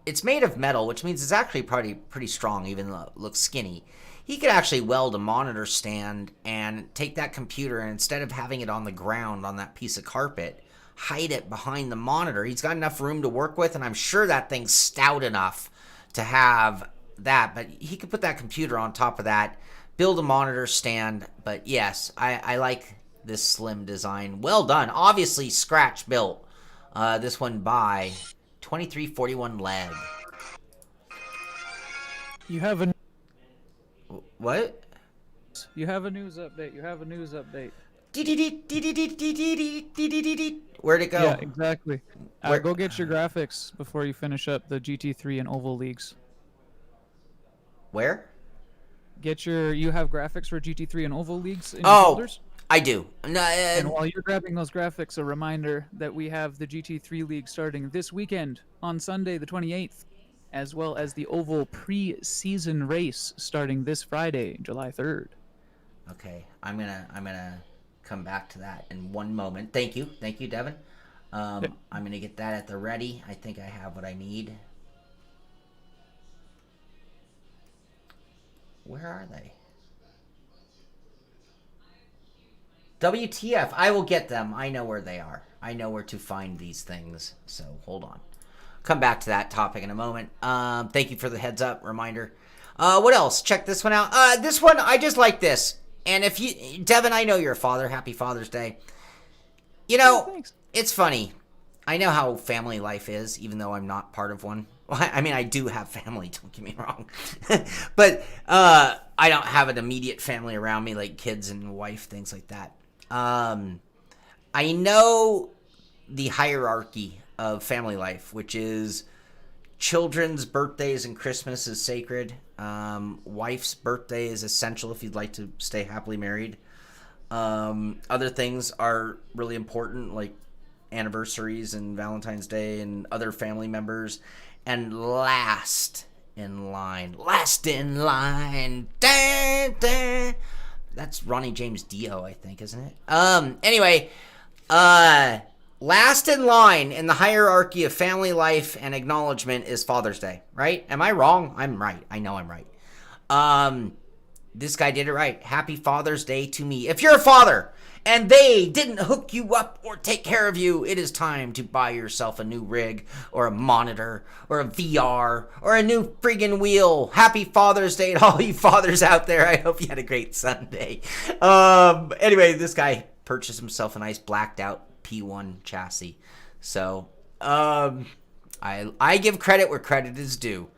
it's made of metal, which means it's actually pretty strong, even though it looks skinny. He could actually weld a monitor stand and take that computer, and instead of having it on the ground on that piece of carpet, hide it behind the monitor. He's got enough room to work with, and I'm sure that thing's stout enough to have that. But he could put that computer on top of that, build a monitor stand. But yes, I like this slim design. Well done. Obviously scratch built. This one by 2341 leg. You have a What? You have a news update. Where'd it go? Yeah, exactly. Where- Go get your graphics before you finish up the GT3 and Oval Leagues. Where? You have graphics for GT3 and Oval Leagues in your Oh, folders? I do. No, And while you're grabbing those graphics, a reminder that we have the GT3 League starting this weekend on Sunday the 28th, as well as the Oval pre-season race starting this Friday, July 3rd. okay, I'm gonna come back to that in one moment. Thank you, Devin. I'm gonna get that at the ready. I think I have what I need. Where are they? WTF, I will get them. I know where they are. I know where to find these things. So hold on. Come back to that topic in a moment. Thank you for the heads up reminder. What else? Check this one out. This one, I just like this. And if you, Devin, I know you're a father. Happy Father's Day. You know, Thanks. It's funny. I know how family life is, even though I'm not part of one. Well, I mean, I do have family, don't get me wrong. But I don't have an immediate family around me, like kids and wife, things like that. I know the hierarchy of family life, which is children's birthdays and Christmas is sacred. Wife's birthday is essential if you'd like to stay happily married. Other things are really important, like anniversaries and Valentine's Day and other family members. And last in line, dun, dun. That's Ronnie James Dio, I think, isn't it? Anyway, last in line in the hierarchy of family life and acknowledgement is Father's Day, right? Am I wrong? I'm right. I know I'm right. this guy did it right. Happy Father's Day to me. If you're a father and they didn't hook you up or take care of you, it is time to buy yourself a new rig or a monitor or a VR or a new friggin' wheel. Happy Father's Day to all you fathers out there. I hope you had a great Sunday. Anyway, this guy purchased himself a nice blacked out P1 chassis. So, I give credit where credit is due.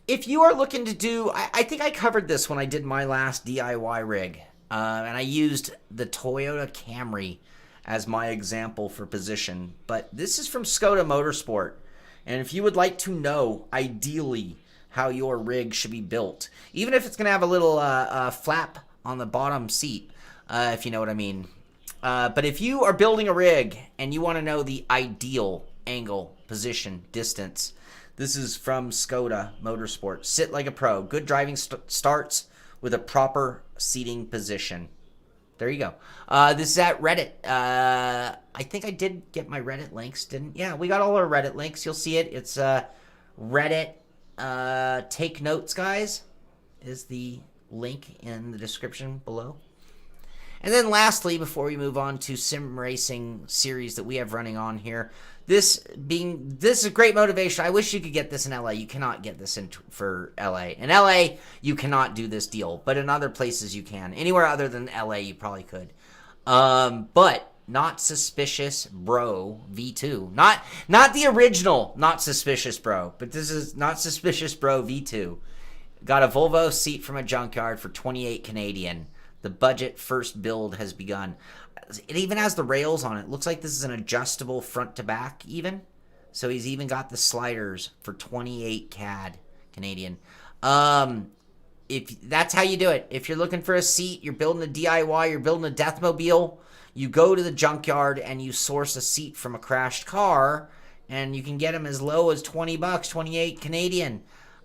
If you are looking to do, I think I covered this when I did my last DIY rig, and I used the Toyota Camry as my example for position, but this is from Skoda Motorsport, and if you would like to know, ideally, how your rig should be built, even if it's going to have a little flap on the bottom seat, if you know what I mean, but if you are building a rig and you want to know the ideal angle, position, distance, this is from Skoda Motorsport. Sit like a pro. Good driving starts with a proper seating position. There you go. This is at Reddit. I think I did get my Reddit links, didn't? Yeah, we got all our Reddit links. You'll see it. It's Reddit. Take notes, guys, is the link in the description below. And then lastly, before we move on to sim racing series that we have running on here, this is great motivation. I wish you could get this in LA. You cannot get this for LA. In LA, you cannot do this deal, but in other places you can. Anywhere other than LA, you probably could. But Not Suspicious Bro V2. Not the original Not Suspicious Bro, but this is Not Suspicious Bro V2. Got a Volvo seat from a junkyard for 28 Canadian. The budget first build has begun. It even has the rails on it. Looks like this is an adjustable front to back even. So he's even got the sliders for 28 CAD Canadian. If that's how you do it. If you're looking for a seat, you're building a DIY, you're building a Deathmobile, you go to the junkyard and you source a seat from a crashed car, and you can get them as low as 20 bucks, 28 Canadian.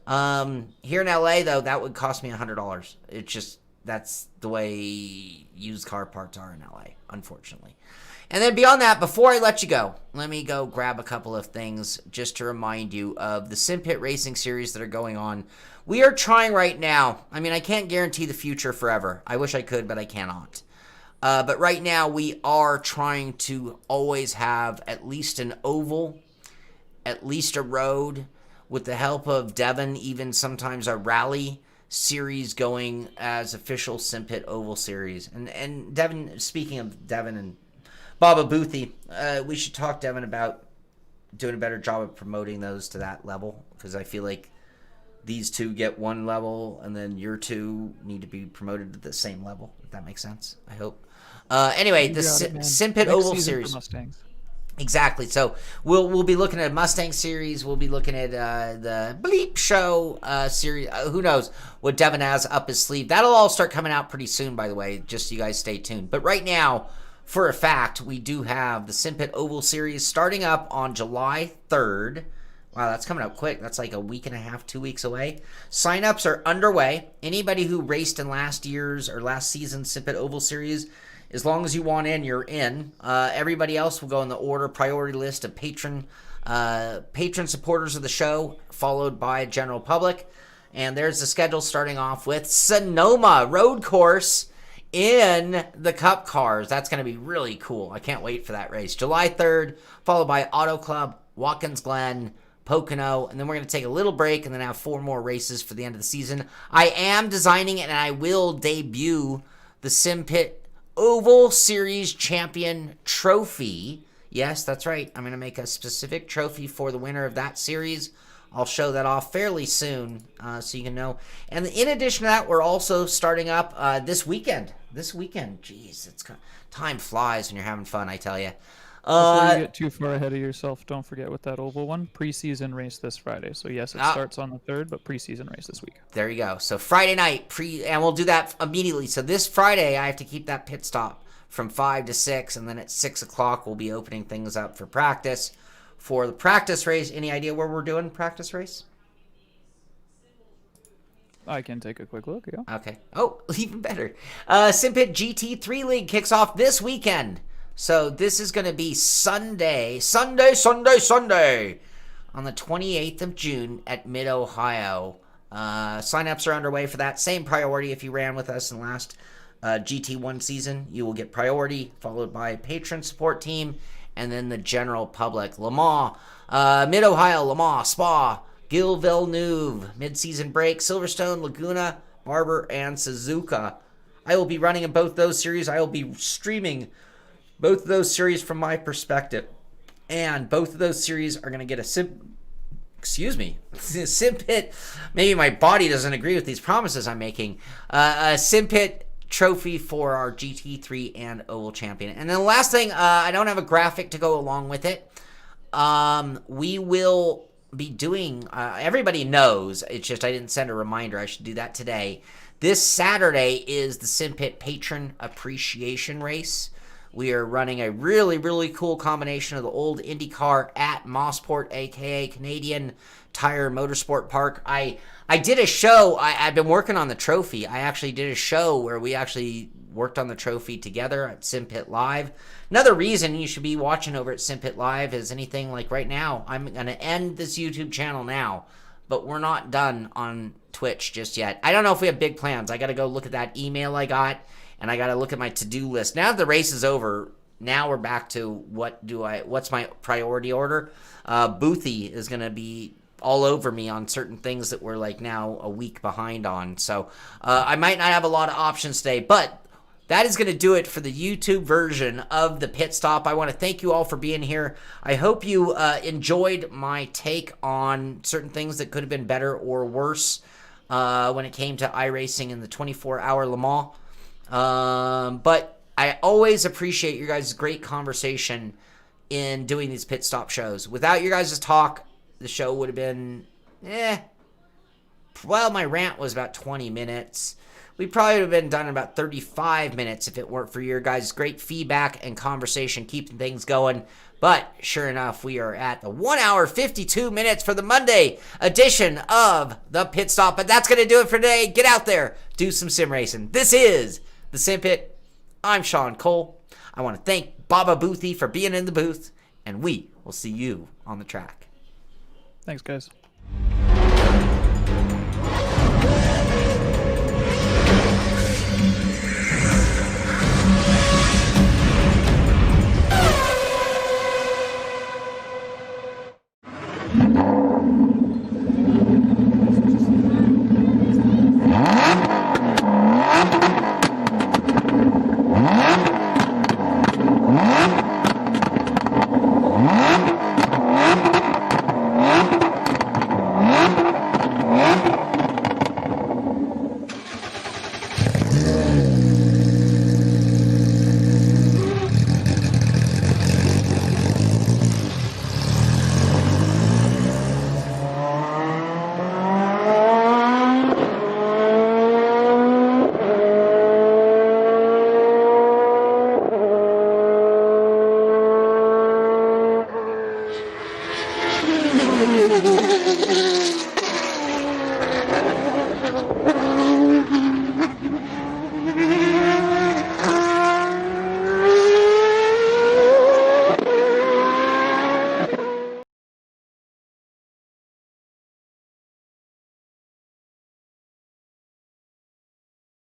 Here in LA though, that would cost me $100. It's just, that's the way used car parts are in LA, unfortunately. And then beyond that, before I let you go, let me go grab a couple of things just to remind you of the Sim Pit Racing series that are going on. We are trying right now. I mean, I can't guarantee the future forever. I wish I could, but I cannot. But right now, we are trying to always have at least an oval, at least a road, with the help of Devin, even sometimes a rally series going as official Sim Pit Oval series. And Devin, speaking of Devin and Baba Boothie, we should talk, Devin, about doing a better job of promoting those to that level, because I feel like these two get one level and then your two need to be promoted to the same level, if that makes sense. I hope. Anyway, the Sim Pit Oval series. Exactly. So we'll be looking at a Mustang series. We'll be looking at the Bleep Show series. Who knows what Devin has up his sleeve. That'll all start coming out pretty soon, by the way. Just so you guys stay tuned. But right now, for a fact, we do have the Sim Pit Oval series starting up on July 3rd. Wow, that's coming up quick. That's like a week and a half, 2 weeks away. Sign-ups are underway. Anybody who raced in last year's or last season's Sim Pit Oval series, as long as you want in, you're in. Everybody else will go in the order priority list of patron supporters of the show, followed by general public. And there's the schedule starting off with Sonoma Road Course in the Cup cars. That's going to be really cool. I can't wait for that race. July 3rd, followed by Auto Club, Watkins Glen, Pocono, and then we're going to take a little break and then have 4 more races for the end of the season. I am designing it, and I will debut the Sim Pit Oval Series Champion Trophy. Yes, that's right. I'm going to make a specific trophy for the winner of that series. I'll show that off fairly soon so you can know. And in addition to that, we're also starting up this weekend. Jeez, time flies when you're having fun, I tell you. Before you get too far ahead of yourself, don't forget with that oval one, preseason race this Friday. So yes, it starts on the 3rd, but preseason race this week. There you go. So Friday night, and we'll do that immediately. So this Friday, I have to keep that pit stop from 5 to 6, and then at 6 o'clock, we'll be opening things up for practice. For the practice race, any idea where we're doing practice race? I can take a quick look, yeah. Okay. Oh, even better. Sim Pit GT3 League kicks off this weekend. So this is going to be Sunday, on the 28th of June at Mid-Ohio. Sign-ups are underway for that. Same priority if you ran with us in the last GT1 season. You will get priority, followed by patron support team, and then the general public. Le Mans, Mid-Ohio, Le Mans, Spa, Gil Villeneuve, mid-season break, Silverstone, Laguna, Barber, and Suzuka. I will be running in both those series. I will be streaming both of those series from my perspective. And both of those series are going to get a SimPit. Maybe my body doesn't agree with these promises I'm making. A SimPit trophy for our GT3 and Oval Champion. And then the last thing, I don't have a graphic to go along with it. We will be doing, everybody knows, it's just I didn't send a reminder. I should do that today. This Saturday is the SimPit Patron Appreciation Race. We are running a really, really cool combination of the old IndyCar at Mossport, aka Canadian Tire Motorsport Park. I did a show. I've been working on the trophy. I actually did a show where we actually worked on the trophy together at SimPit Live. Another reason you should be watching over at SimPit Live is anything like right now. I'm going to end this YouTube channel now, but we're not done on Twitch just yet. I don't know if we have big plans. I got to go look at that email I got, and I got to look at my to-do list. Now that the race is over, now we're back to what's my priority order. Boothie is going to be all over me on certain things that we're like now a week behind on. So I might not have a lot of options today, but that is going to do it for the YouTube version of the Pit Stop. I want to thank you all for being here. I hope you enjoyed my take on certain things that could have been better or worse when it came to iRacing in the 24-hour Le Mans. But I always appreciate your guys' great conversation in doing these Pit Stop shows. Without your guys' talk, the show would have been, well, my rant was about 20 minutes. We probably would have been done in about 35 minutes if it weren't for your guys' great feedback and conversation, keeping things going. But sure enough, we are at the 1 hour, 52 minutes for the Monday edition of the Pit Stop. But that's going to do it for today. Get out there, do some sim racing. This is the Sim Pit. I'm Shaun Cole. I want to thank Baba Boothie for being in the booth, and we will see you on the track. Thanks, guys.